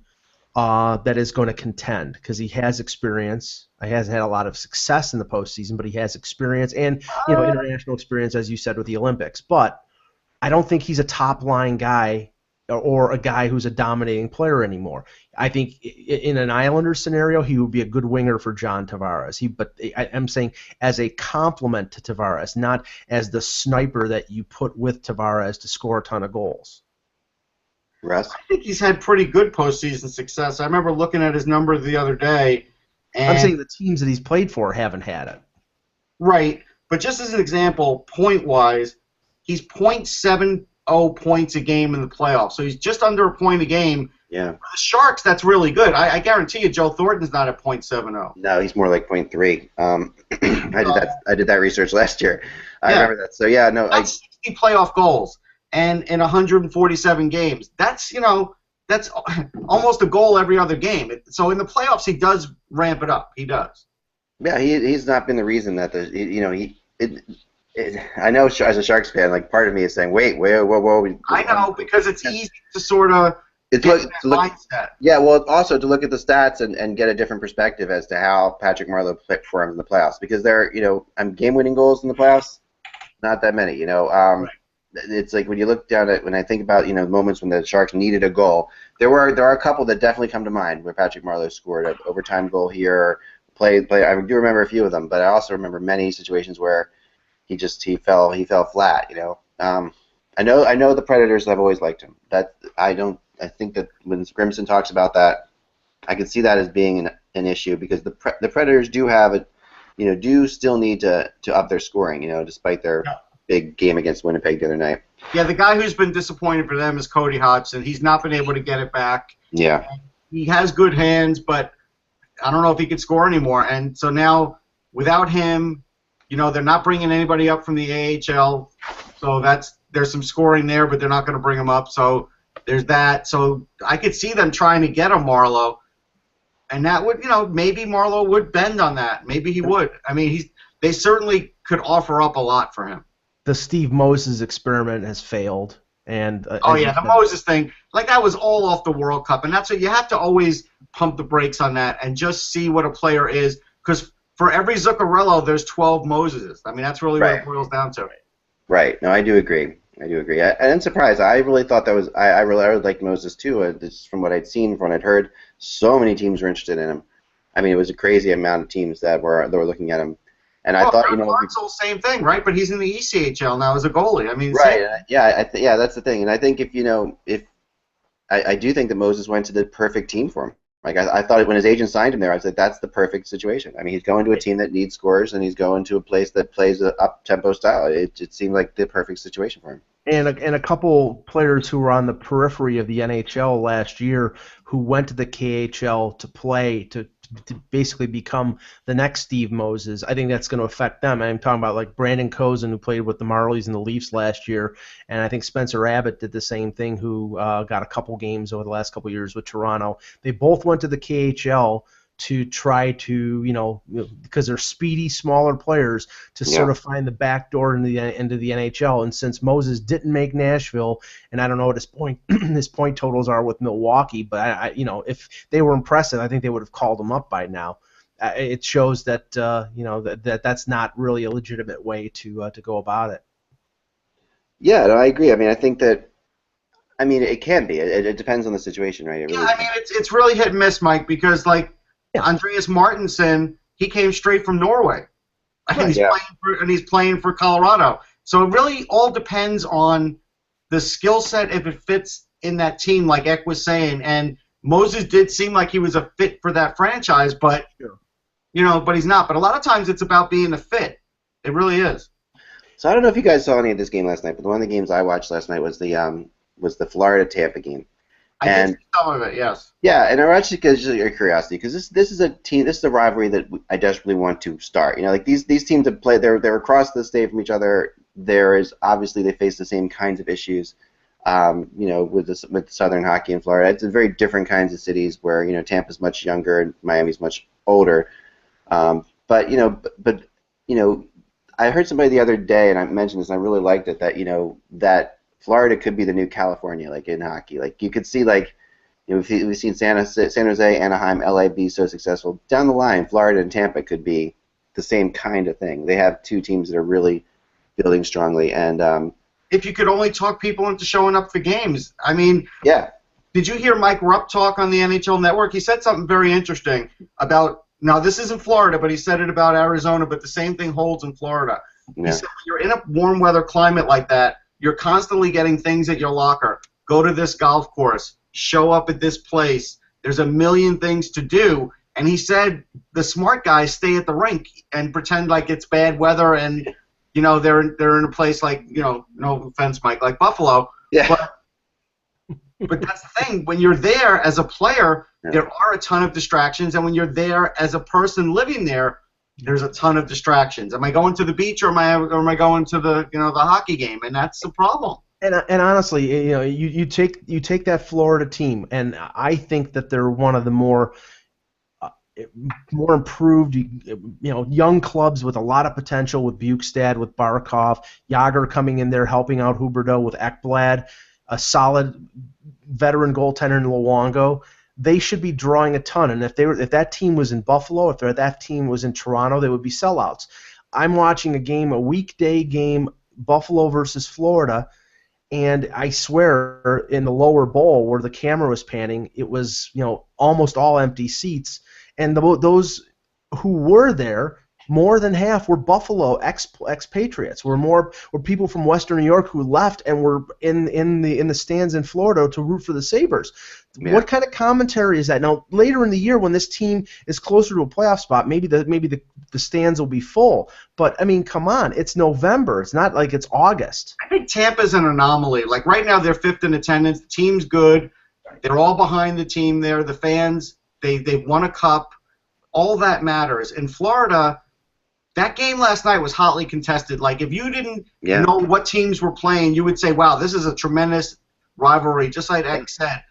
that is going to contend because he has experience. He hasn't had a lot of success in the postseason, but he has experience and international experience, as you said, with the Olympics. But I don't think he's a top-line guy or a guy who's a dominating player anymore. I think in an Islanders scenario, he would be a good winger for John Tavares. But I'm saying as a complement to Tavares, not as the sniper that you put with Tavares to score a ton of goals. Russ? I think he's had pretty good postseason success. I remember looking at his number the other day. And I'm saying the teams that he's played for haven't had it. Right. But just as an example, point-wise, he's .70 points a game in the playoffs. So he's just under a point a game. Yeah. For the Sharks, that's really good. I guarantee you Joe Thornton's not at .70. No, he's more like .3. I did that research last year. I remember that. So, That's 60 playoff goals and in 147 games. That's almost a goal every other game. So in the playoffs, he does ramp it up. He does. Yeah, he's not been the reason that I know as a Sharks fan, part of me is saying, wait, whoa. I know, because it's easy to sort of get that mindset. Yeah, well, also to look at the stats and get a different perspective as to how Patrick Marleau performs in the playoffs, because game-winning goals in the playoffs, not that many. Right. It's like when you look down at when I think about moments when the Sharks needed a goal, there are a couple that definitely come to mind where Patrick Marleau scored an overtime goal here. I do remember a few of them, but I also remember many situations where he fell flat. I know the Predators have always liked him. I think that when Grimson talks about that, I can see that as being an issue because the Predators do have do still need to up their scoring. Despite their big game against Winnipeg the other night. Yeah, the guy who's been disappointed for them is Cody Hodgson. He's not been able to get it back. Yeah. He has good hands, but I don't know if he could score anymore. And so now, without him, they're not bringing anybody up from the AHL. So there's some scoring there, but they're not going to bring him up. So there's that. So I could see them trying to get a Marleau, and that would, maybe Marleau would bend on that. Maybe he would. I mean, they certainly could offer up a lot for him. The Steve Moses experiment has failed. And the Moses thing, that was all off the World Cup, and that's what you have to always pump the brakes on that and just see what a player is, because for every Zuccarello, there's 12 Moseses. I mean, that's really what it boils down to. Right. No, I do agree. I'm surprised. I really thought that was. I really liked Moses too. Just from what I'd seen, from what I'd heard, so many teams were interested in him. I mean, it was a crazy amount of teams that were looking at him. And I thought, Bartzel, same thing, right? But he's in the ECHL now as a goalie. I mean, right? Yeah, that's the thing. And I think if I do think that Moses went to the perfect team for him. I thought when his agent signed him there, I said that's the perfect situation. I mean, he's going to a team that needs scorers, and he's going to a place that plays an up-tempo style. It seemed like the perfect situation for him. And a couple players who were on the periphery of the NHL last year who went to the KHL to play to basically become the next Steve Moses. I think that's going to affect them. I'm talking about Brandon Kozin, who played with the Marlies and the Leafs last year, and I think Spencer Abbott did the same thing, who got a couple games over the last couple years with Toronto. They both went to the KHL to try to, because they're speedy, smaller players, to sort of find the back door into the NHL. And since Moses didn't make Nashville, and I don't know what his point totals are with Milwaukee, but I if they were impressive, I think they would have called him up by now. It shows that that's not really a legitimate way to go about it. Yeah, no, I agree. I mean, I think that. I mean, it can be. It depends on the situation, right? It's really hit and miss, Mike, because Andreas Martinson, he came straight from Norway, and he's playing for Colorado. So it really all depends on the skill set, if it fits in that team, like Eck was saying. And Moses did seem like he was a fit for that franchise, but but he's not. But a lot of times it's about being a fit. It really is. So I don't know if you guys saw any of this game last night, but one of the games I watched last night was the Florida Tampa game. I did see some of it, yes. Yeah, and I watched it because of curiosity, because this is a team, this is a rivalry that I desperately want to start. These teams have played, they're across the state from each other. There is obviously they face the same kinds of issues, with Southern hockey in Florida. It's very different kinds of cities where Tampa's much younger and Miami's much older. But I heard somebody the other day, and I mentioned this, and I really liked it, that Florida could be the new California, in hockey. You could see, we've seen San Jose, Anaheim, LA be so successful. Down the line, Florida and Tampa could be the same kind of thing. They have two teams that are really building strongly. And if you could only talk people into showing up for games, I mean, did you hear Mike Rupp talk on the NHL Network? He said something very interesting about. Now, this isn't Florida, but he said it about Arizona. But the same thing holds in Florida. Yeah. He said, when you're in a warm weather climate like that, you're constantly getting things at your locker. Go to this golf course. Show up at this place. There's a million things to do. And he said the smart guys stay at the rink and pretend like it's bad weather and, they're in a place no offense, Mike, like Buffalo. Yeah. But that's the thing. When you're there as a player, there are a ton of distractions. And when you're there as a person living there, there's a ton of distractions. Am I going to the beach or am I going to the the hockey game? And that's the problem. And honestly, you take that Florida team, and I think that they're one of the more improved, young clubs with a lot of potential, with Bukestad, with Barkov, Yager coming in there helping out Huberdeau with Ekblad, a solid veteran goaltender in Luongo. They should be drawing a ton, and if that team was in Buffalo, if that team was in Toronto, they would be sellouts. I'm watching a weekday game, Buffalo versus Florida, and I swear in the lower bowl where the camera was panning, it was almost all empty seats, and those who were there more than half were Buffalo expatriates. Were people from Western New York who left and were in the stands in Florida to root for the Sabres. Yeah. What kind of commentary is that? Now, later in the year, when this team is closer to a playoff spot, maybe the stands will be full. But I mean, come on, it's November. It's not like it's August. I think Tampa's an anomaly. Like right now, they're 5th in attendance. The team's good. They're all behind the team there. The fans, they won a cup. All that matters. In Florida, that game last night was hotly contested. Like if you didn't know what teams were playing, you would say, "Wow, this is a tremendous rivalry," just like X said.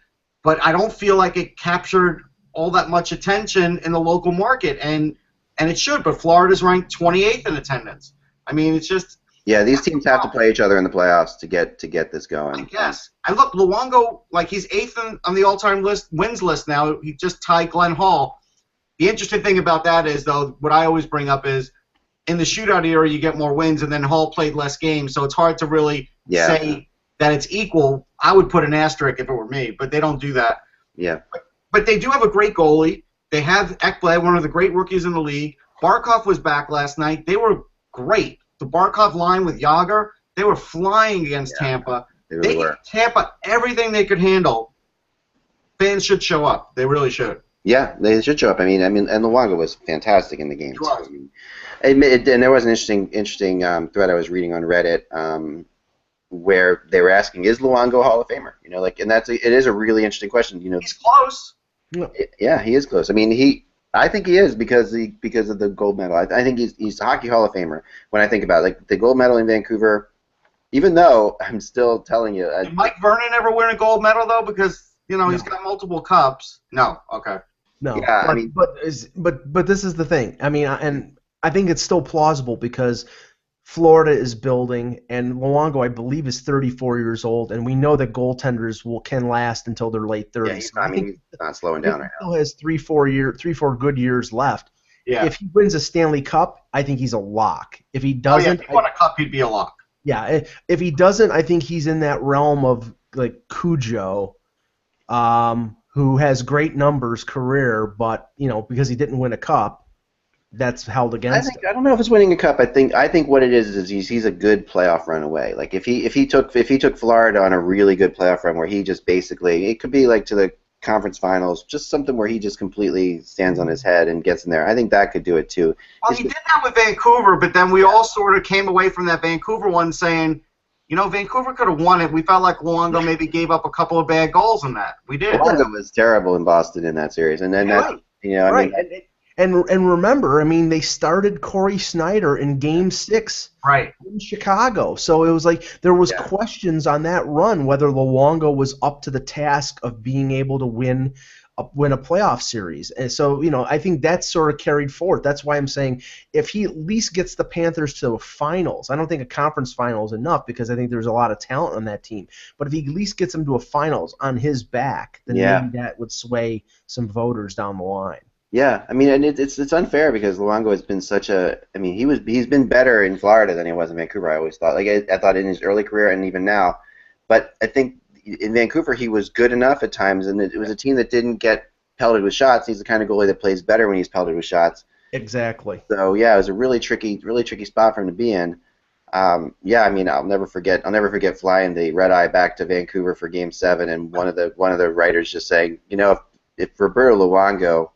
But I don't feel like it captured all that much attention in the local market, and it should. But Florida's ranked 28th in attendance. I mean, it's just these teams have to play each other in the playoffs to get this going. I guess. And look, Luongo, like he's 8th on the all-time wins list now. He just tied Glenn Hall. The interesting thing about that is, though, what I always bring up is in the shootout era you get more wins, and then Hall played less games, so it's hard to really say that it's equal. I would put an asterisk if it were me, but they don't do that. Yeah. But they do have a great goalie. They have Ekblad, one of the great rookies in the league. Barkov was back last night. They were great. The Barkov line with Yager, they were flying against Tampa. They really were. Gave Tampa everything they could handle. Fans should show up. They really should. Yeah, they should show up. I mean, and Luongo was fantastic in the game. He was. And there was an interesting thread I was reading on Reddit where they were asking, "Is Luongo a Hall of Famer?" You know, like, and it is a really interesting question. You know, he's close. Yeah, he is close. I mean, I think he is because of the gold medal. I think he's a hockey Hall of Famer. When I think about it, like the gold medal in Vancouver, even though I'm still telling you, did Mike Vernon ever win a gold medal though? Because he's got multiple cups. No, okay. No, yeah, but this is the thing. I mean, and I think it's still plausible because Florida is building, and Luongo, I believe, is 34 years old, and we know that goaltenders can last until their late 30s. Yeah, he's not slowing down right now. He still has 3-4 good years left. Yeah. If he wins a Stanley Cup, I think he's a lock. If he doesn't, if he won a cup, he'd be a lock. Yeah, if he doesn't, I think he's in that realm of like Cujo, who has great numbers career, but because he didn't win a cup, that's held against him. I don't know if it's winning a cup. I think what it is he's a good playoff run away. Like if he took Florida on a really good playoff run where he just basically, it could be like to the conference finals, just something where he just completely stands on his head and gets in there. I think that could do it too. Well, he did that with Vancouver, but then we all sort of came away from that Vancouver one saying, Vancouver could have won it. We felt like Luongo maybe gave up a couple of bad goals in that. We did. Luongo was terrible in Boston in that series, and then And remember, I mean, they started Corey Snyder in Game 6 in Chicago. So it was like there was questions on that run whether Luongo was up to the task of being able to win a playoff series. And so, I think that's sort of carried forward. That's why I'm saying if he at least gets the Panthers to the finals, I don't think a conference final is enough because I think there's a lot of talent on that team. But if he at least gets them to a finals on his back, then maybe that would sway some voters down the line. Yeah, I mean, and it's unfair because Luongo has been he's been better in Florida than he was in Vancouver. I always thought, I thought in his early career and even now, but I think in Vancouver he was good enough at times, and it was a team that didn't get pelted with shots. He's the kind of goalie that plays better when he's pelted with shots. Exactly. So it was a really tricky spot for him to be in. I mean, I'll never forget flying the red eye back to Vancouver for Game 7, and one of the writers just saying, if Roberto Luongo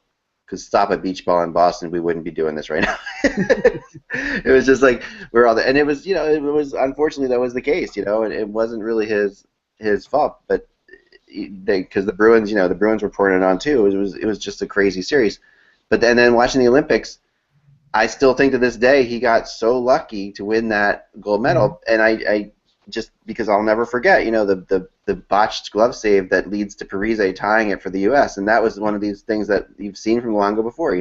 could stop a beach ball in Boston, we wouldn't be doing this right now. It was just like we're all there, and it was unfortunately that was the case, and it wasn't really his fault, but because the Bruins were pouring it on too. It was just a crazy series, but then watching the Olympics, I still think to this day he got so lucky to win that gold medal, and I just because I'll never forget, the botched glove save that leads to Parise tying it for the U.S. And that was one of these things that you've seen from Luongo before,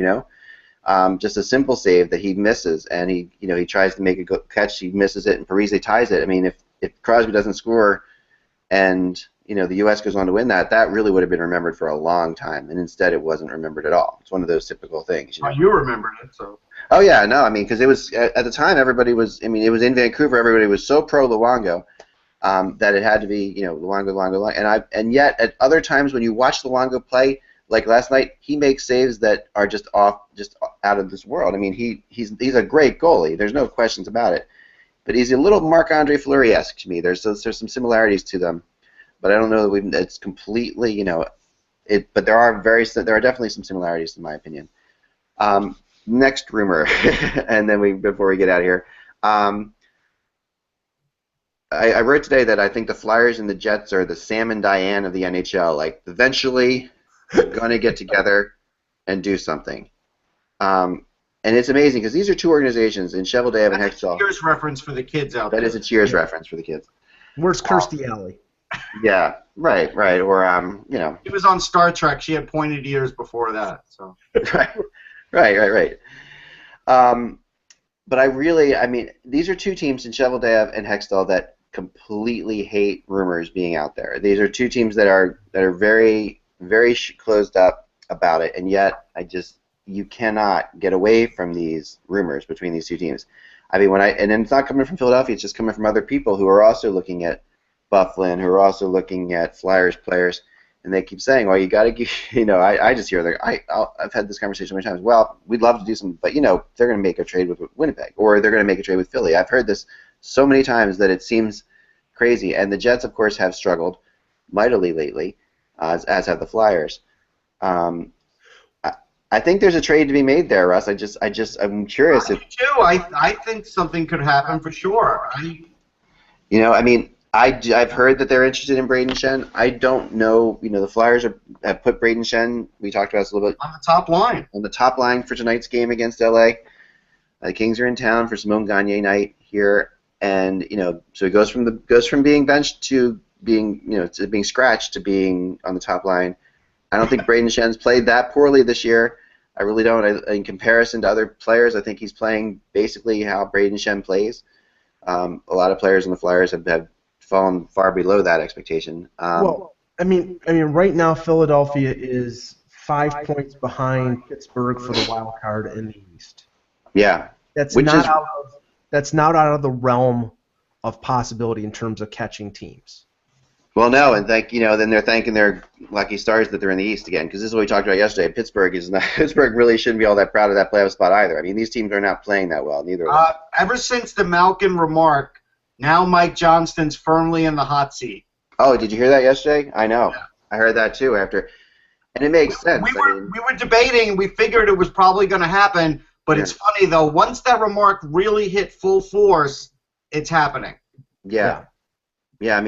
just a simple save that he misses, and he tries to make a catch, he misses it, and Parise ties it. I mean, if Crosby doesn't score, and the U.S. goes on to win that really would have been remembered for a long time, and instead it wasn't remembered at all. It's one of those typical things. Oh, you remembered it, so. Oh yeah, no, I mean, because it was at the time everybody was. I mean, it was in Vancouver. Everybody was so pro Luongo that it had to be, Luongo, and yet at other times when you watch Luongo play, like last night, he makes saves that are just out of this world. I mean, he's a great goalie. There's no questions about it. But he's a little Marc-Andre Fleury-esque to me. There's some similarities to them, but I don't know that it's completely, But there are definitely some similarities in my opinion. Next rumor, and then before we get out of here, I read today that I think the Flyers and the Jets are the Sam and Diane of the NHL. Like eventually, they're going to get together and do something. And it's amazing because these are two organizations in Cheveldaev and Hextall. That's a Cheers reference for the kids out there. That is a Cheers reference for the kids. Where's Kirstie Alley? Yeah, right. Or She was on Star Trek. She had pointed ears before that. So. Right. But I mean, these are two teams in Cheveldaev and Hextall that completely hate rumors being out there. These are two teams that are very, very closed up about it, and yet you cannot get away from these rumors between these two teams. I mean, and it's not coming from Philadelphia; it's just coming from other people who are also looking at Bufflin, who are also looking at Flyers players, and they keep saying, "Well, you got to give." I just hear I've had this conversation many times. Well, we'd love to do something, but they're going to make a trade with Winnipeg, or they're going to make a trade with Philly. I've heard this so many times that it seems crazy. And the Jets, of course, have struggled mightily lately, as have the Flyers. I think there's a trade to be made there, Russ. I'm curious. I do too. I think something could happen for sure. I've heard that they're interested in Braden Shen. I don't know. The Flyers have put Braden Shen. We talked about this a little bit on the top line. On the top line for tonight's game against LA. The Kings are in town for Simone Gagne night here, and so he goes from being benched to being to being scratched to being on the top line. I don't think Braden Shen's played that poorly this year. I really don't. In comparison to other players, I think he's playing basically how Braden Shen plays. A lot of players in the Flyers have fallen far below that expectation. Right now Philadelphia is 5 points behind Pittsburgh for the wild card in the East. Yeah, that's not out of the realm of possibility in terms of catching teams. Well, no, and then they're thanking their lucky stars that they're in the East again, because this is what we talked about yesterday. Pittsburgh really shouldn't be all that proud of that playoff spot either. I mean, these teams are not playing that well, neither of them. Ever since the Malkin remark, now Mike Johnston's firmly in the hot seat. Oh, did you hear that yesterday? I know. Yeah. I heard that too and it makes sense. We were debating, and we figured it was probably going to happen, but It's funny, though. Once that remark really hit full force, it's happening. Yeah. I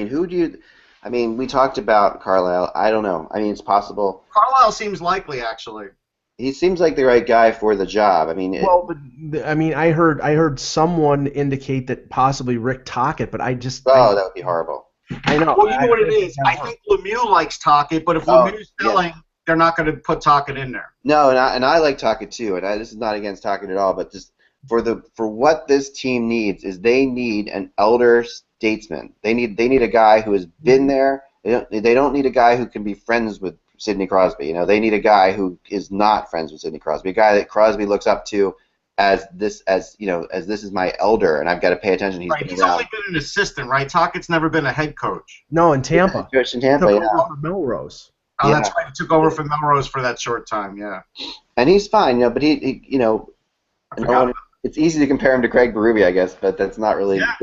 mean, we talked about Carlisle. I don't know. I mean, it's possible. Carlisle seems likely, actually. He seems like the right guy for the job. I mean, I heard someone indicate that possibly Rick Tocchet, but that would be horrible. I know. Well, you know what it is. I think Lemieux likes Tocchet, but if Lemieux's selling, they're not going to put Tocchet in there. No, and I like Tocchet too, and this is not against Tocchet at all, but just for what this team needs is they need an elder statesman. They need a guy who has been there. They don't need a guy who can be friends with Sidney Crosby. They need a guy who is not friends with Sidney Crosby, a guy that Crosby looks up to as this is my elder, and I've got to pay attention. He's only been an assistant, right? Tocchet's never been a head coach. No, in Tampa. Coach in Tampa, Took over for Melrose. Oh, that's right. He took over for Melrose for that short time, yeah. And he's fine, but it's easy to compare him to Craig Berube, I guess, but that's not really. Yeah.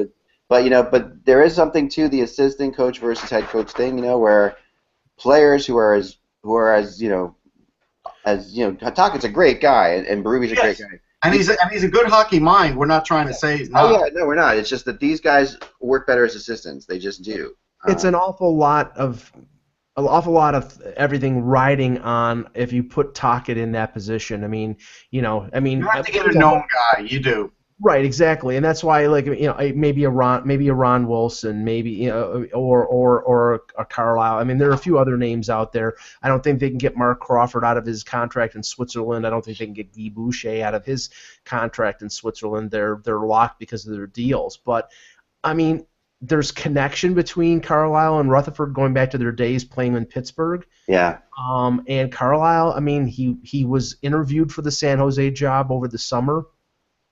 But there is something to the assistant coach versus head coach thing, where players who are as Tocchet's a great guy, and Berube's a great guy. And he's a good hockey mind. We're not trying to say he's not. Oh yeah, no, we're not. It's just that these guys work better as assistants. They just do. It's an awful lot of everything riding on if you put Tocchet in that position. You have to get a known guy. You do. Right, exactly, and that's why, maybe a Ron Wilson, maybe or a Carlisle. There are a few other names out there. I don't think they can get Mark Crawford out of his contract in Switzerland. I don't think they can get Guy Boucher out of his contract in Switzerland. They're locked because of their deals. But there's connection between Carlisle and Rutherford going back to their days playing in Pittsburgh. Yeah. And Carlisle, he was interviewed for the San Jose job over the summer.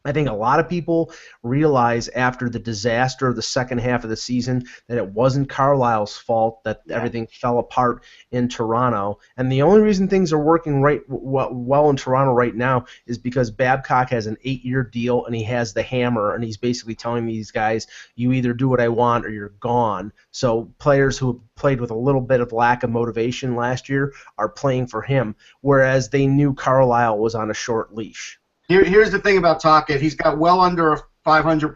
I think a lot of people realize after the disaster of the second half of the season that it wasn't Carlisle's fault that everything fell apart in Toronto. And the only reason things are working well in Toronto right now is because Babcock has an 8-year deal and he has the hammer, and he's basically telling these guys, you either do what I want or you're gone. So players who have played with a little bit of lack of motivation last year are playing for him, whereas they knew Carlisle was on a short leash. Here's the thing about Tocchet. He's got well under a 500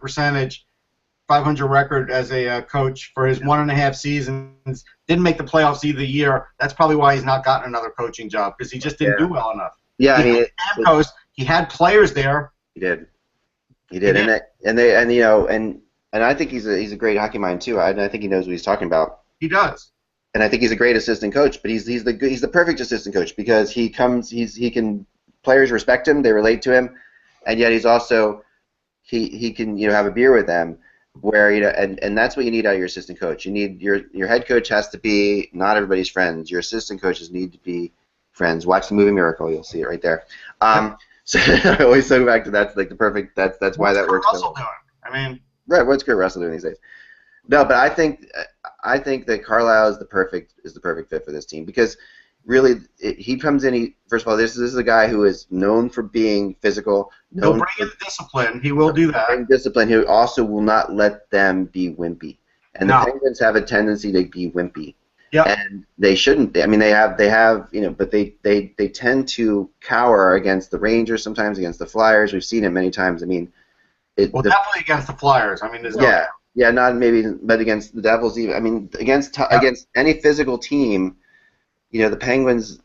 record as a coach for his 1.5 seasons. Didn't make the playoffs either year. That's probably why he's not gotten another coaching job, because he just didn't do well enough. Yeah, he had players there. He did, and I think he's a great hockey mind too. I think he knows what he's talking about. He does. And I think he's a great assistant coach, but he's the perfect assistant coach because he can. Players respect him, they relate to him, and yet he's also he can have a beer with them, where and that's what you need out of your assistant coach. You need your head coach has to be not everybody's friends. Your assistant coaches need to be friends. Watch the movie Miracle, you'll see it right there. So I always go back to that's like the perfect. That's why that works. What's Russell doing? I mean, right? What's Kurt Russell doing these days? No, but I think that Carlisle is the perfect fit for this team because. Really, he comes in. First of all, this is a guy who is known for being physical. He'll bring in discipline. He will do that. Bring discipline. He also will not let them be wimpy. And the Penguins have a tendency to be wimpy. Yep. And they shouldn't. I mean, they have. But they tend to cower against the Rangers sometimes, against the Flyers. We've seen it many times. I mean, definitely against the Flyers. I mean, there's yeah, not maybe, but against the Devils even. I mean, against any physical team. The Penguins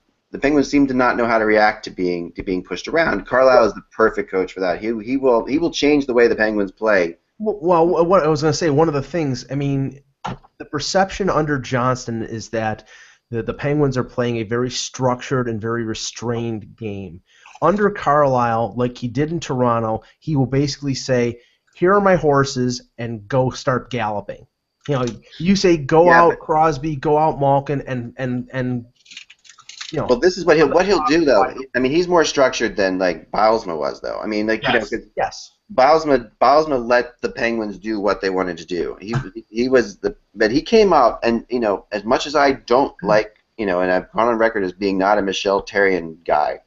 seem to not know how to react to being pushed around. Carlisle is the perfect coach for that. He will change the way the Penguins play. Well, what I was going to say, one of the things, I mean, the perception under Johnston is that the Penguins are playing a very structured and very restrained game. Under Carlisle, like he did in Toronto, he will basically say, "Here are my horses," and go start galloping. You say go out Crosby, go out Malkin, and Well, this is what he'll do though. I mean, he's more structured than like Bylsma was though. I mean, yes. Bylsma let the Penguins do what they wanted to do. But he came out and as much as I don't like and I've gone on record as being not a Michel Therrien guy.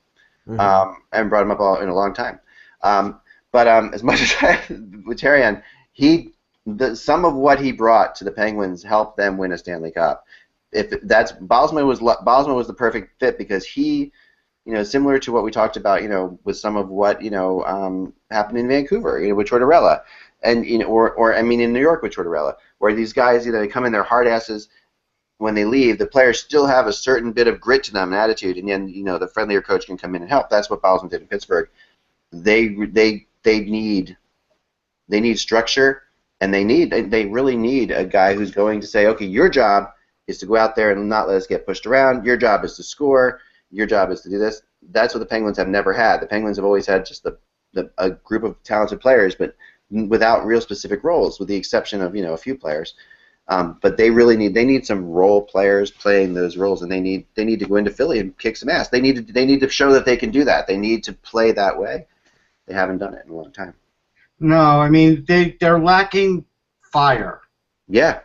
I haven't brought him up in a long time. But as much as with Therrien, some of what he brought to the Penguins helped them win a Stanley Cup. Bylsma was the perfect fit because he, similar to what we talked about, with some of what happened in Vancouver, with Tortorella, and or in New York with Tortorella, where these guys they come in, they're hard asses. When they leave, the players still have a certain bit of grit to them, and attitude, and then the friendlier coach can come in and help. That's what Bylsma did in Pittsburgh. They need structure. And they really need a guy who's going to say, okay, your job is to go out there and not let us get pushed around. Your job is to score. Your job is to do this. That's what the Penguins have never had. The Penguins have always had just a group of talented players, but without real specific roles, with the exception of a few players. But they need some role players playing those roles, and they need to go into Philly and kick some ass. They need to show that they can do that. They need to play that way. They haven't done it in a long time. No, I mean they're lacking fire. Yeah.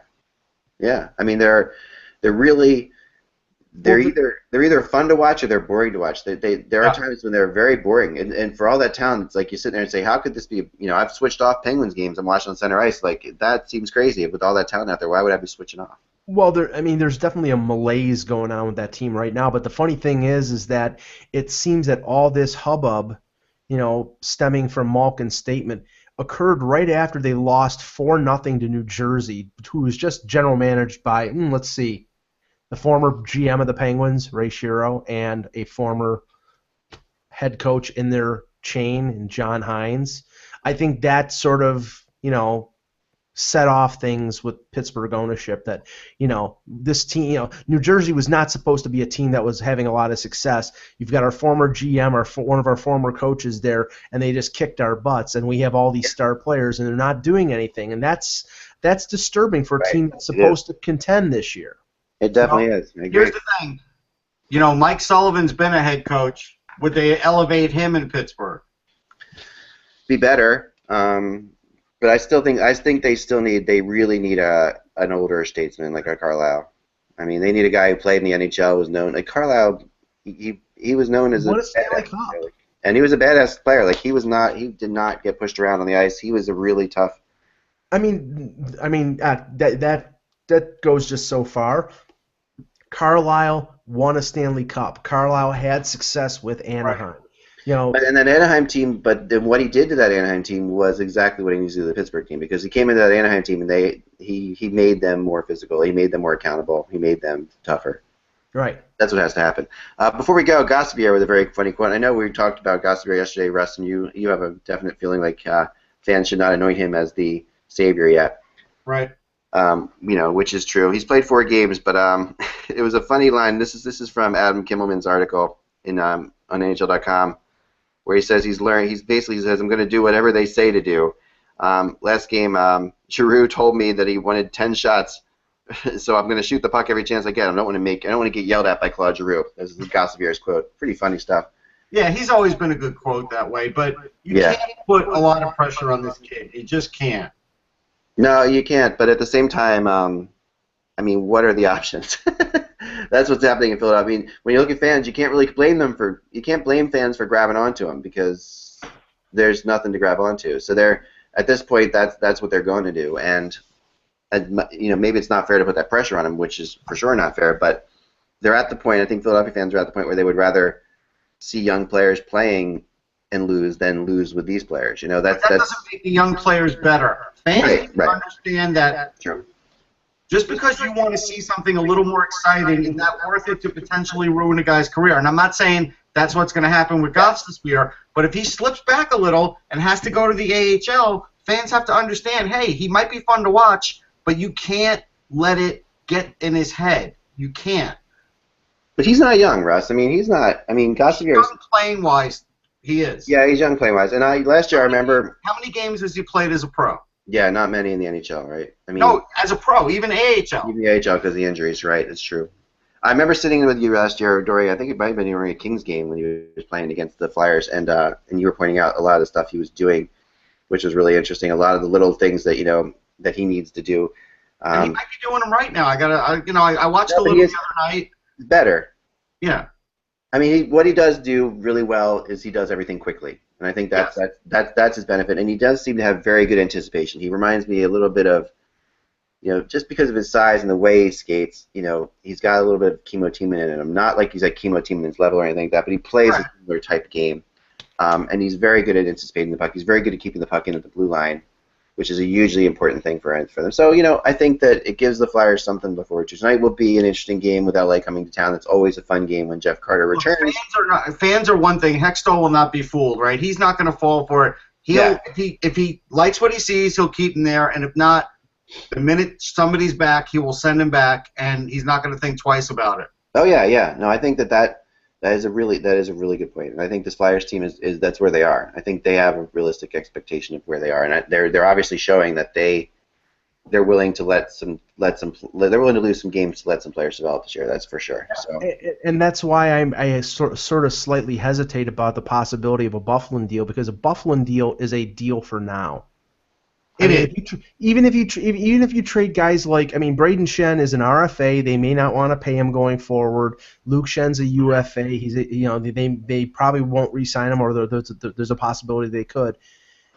I mean they're either fun to watch or they're boring to watch. There are times when they're very boring, and for all that talent, it's like you sit there and say, how could this be? I've switched off Penguins games. I'm watching on center ice. Like that seems crazy with all that talent out there. Why would I be switching off? Well, there's definitely a malaise going on with that team right now. But the funny thing is that it seems that all this hubbub, stemming from Malkin's statement, occurred right after they lost 4-0 to New Jersey, who was just general managed by, let's see, the former GM of the Penguins, Ray Shero, and a former head coach in their chain, in John Hines. I think that sort of, set off things with Pittsburgh ownership that, this team, New Jersey was not supposed to be a team that was having a lot of success. You've got our former GM, one of our former coaches there, and they just kicked our butts, and we have all these star players, and they're not doing anything, and that's disturbing for a team that's supposed to contend this year. It definitely is. Here's the thing. Mike Sullivan's been a head coach. Would they elevate him in Pittsburgh? be better. But I think they really need an older statesman like a Carlisle. I mean, they need a guy who played in the NHL, was known like Carlisle. He was known as What a a Stanley badass Cup. player, and he was a badass player. Like he did not get pushed around on the ice. He was a really tough. That goes just so far. Carlisle won a Stanley Cup. Carlisle had success with Anaheim. You know, And that Anaheim team, but then what he did to that Anaheim team was exactly what he needs to do to the Pittsburgh team, because he came into that Anaheim team and he made them more physical. He made them more accountable. He made them tougher. right. That's what has to happen. Before we go, Gossipier with a very funny quote. I know we talked about Gossipier yesterday, Russ, and you have a definite feeling like fans should not anoint him as the savior yet. Right. Which is true. He's played 4 games, but it was a funny line. This is from Adam Kimmelman's article on NHL.com, where he says he basically says, I'm going to do whatever they say to do. Last game, Giroux told me that he wanted 10 shots, so I'm going to shoot the puck every chance I get. I don't want to get yelled at by Claude Giroux. This is Gossipier's quote. Pretty funny stuff. Yeah, he's always been a good quote that way, but you can't put a lot of pressure on this kid. You just can't. No, you can't. But at the same time, what are the options? That's what's happening in Philadelphia. I mean, when you look at fans, you can't blame fans for grabbing onto them, because there's nothing to grab onto. So at this point, that's what they're going to do. And maybe it's not fair to put that pressure on them, which is for sure not fair. But they're at the point. I think Philadelphia fans are at the point where they would rather see young players playing and lose than lose with these players. That doesn't make the young players better. Fans understand that. True. Just because you want to see something a little more exciting, is that worth it to potentially ruin a guy's career? And I'm not saying that's what's going to happen with Goss this year, but if he slips back a little and has to go to the AHL, fans have to understand, hey, he might be fun to watch, but you can't let it get in his head. You can't. But he's not young, Russ. He's not. Gossipier is playing wise. He is. Yeah, he's young playing wise. And last year I remember. How many games has he played as a pro? Yeah, not many in the NHL, right? No, as a pro, even AHL. Even the AHL because of the injuries, right? It's true. I remember sitting with you last year, Dory. I think it might have been during a Kings game when he was playing against the Flyers, and you were pointing out a lot of the stuff he was doing, which was really interesting. A lot of the little things that that he needs to do. And he might be doing them right now. I watched a little the other night. Better. Yeah. What he does do really well is he does everything quickly, and I think that's his benefit. And he does seem to have very good anticipation. He reminds me a little bit of, just because of his size and the way he skates, he's got a little bit of Kimmo Timonen in him. Not like he's at Kimmo Timonen's level or anything like that, but he plays a similar type game, and he's very good at anticipating the puck. He's very good at keeping the puck in at the blue line, which is a hugely important thing for them. So, I think that it gives the Flyers something to look forward to. Tonight will be an interesting game with LA coming to town. It's always a fun game when Jeff Carter returns. Fans are one thing. Hextall will not be fooled, right? He's not going to fall for it. If he likes what he sees, he'll keep him there, and if not, the minute somebody's back, he will send him back, and he's not going to think twice about it. Oh, yeah. No, I think that is a really good point, and I think this Flyers team is that's where they are. I think they have a realistic expectation of where they are, and they're obviously showing that they're willing to they're willing to lose some games to let some players develop this year. That's for sure. So. And that's why I sort of slightly hesitate about the possibility of a Byfuglien deal, because a Byfuglien deal is a deal for now. Even if you trade guys like, Braden Shen is an RFA. They may not want to pay him going forward. Luke Shen's a UFA. They probably won't re-sign him, or there's a possibility they could.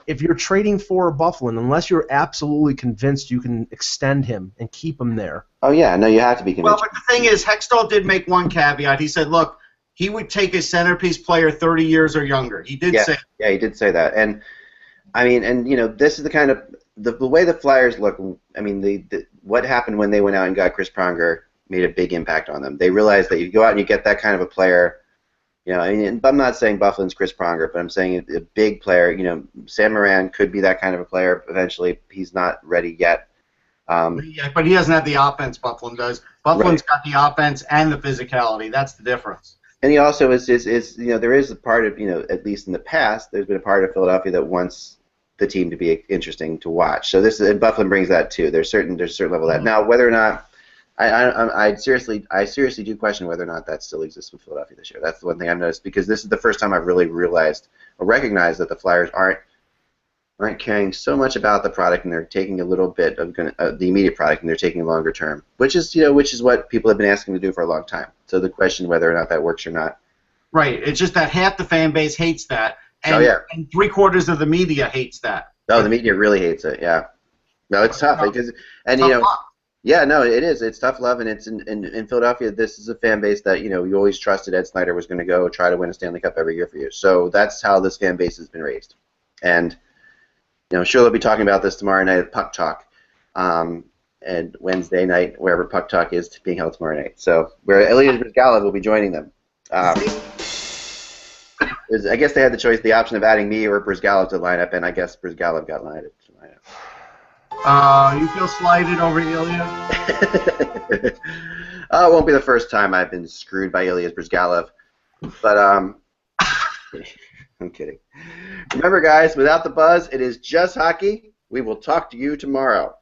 If you're trading for a Byfuglien, unless you're absolutely convinced you can extend him and keep him there. Oh yeah, no, you have to be convinced. Well, but the thing is, Hextall did make one caveat. He said, look, he would take a centerpiece player 30 years or younger. He did say. Yeah, he did say that, and. This is the kind of the way the Flyers look. What happened when they went out and got Chris Pronger made a big impact on them. They realized that you go out and you get that kind of a player. I'm not saying Byfuglien's Chris Pronger, but I'm saying a big player. Sam Moran could be that kind of a player eventually. He's not ready yet. But he doesn't have the offense Byfuglien does. Byfuglien's got the offense and the physicality. That's the difference. And he also is there is a part of, at least in the past, there's been a part of Philadelphia that wants the team to be interesting to watch. So and Byfuglien brings that too. There's a certain level of that. Now, whether or not I seriously do question whether or not that still exists with Philadelphia this year. That's the one thing I've noticed, because this is the first time I've really realized or recognized that the Flyers aren't aren't caring so much about the product, and they're taking a little bit of the immediate product, and they're taking longer term, which is what people have been asking to do for a long time. So the question whether or not that works or not. Right. It's just that half the fan base hates that, and, and 3/4 of the media hates that. Oh, the media really hates it. Yeah. No, it's tough because, and Tough luck. yeah, no, it is. It's tough love, and it's in Philadelphia. This is a fan base that you always trusted Ed Snyder was going to go try to win a Stanley Cup every year for you. So that's how this fan base has been raised, and sure they'll be talking about this tomorrow night at Puck Talk, and Wednesday night wherever Puck Talk is being held tomorrow night. So where Ilya Bryzgalov will be joining them. I guess they had the option of adding me or Bryzgalov to the lineup, and I guess Bryzgalov got lined up to the lineup. You feel slighted over Ilya? It won't be the first time I've been screwed by Ilya Bryzgalov, but I'm kidding. Remember, guys, without the buzz, it is just hockey. We will talk to you tomorrow.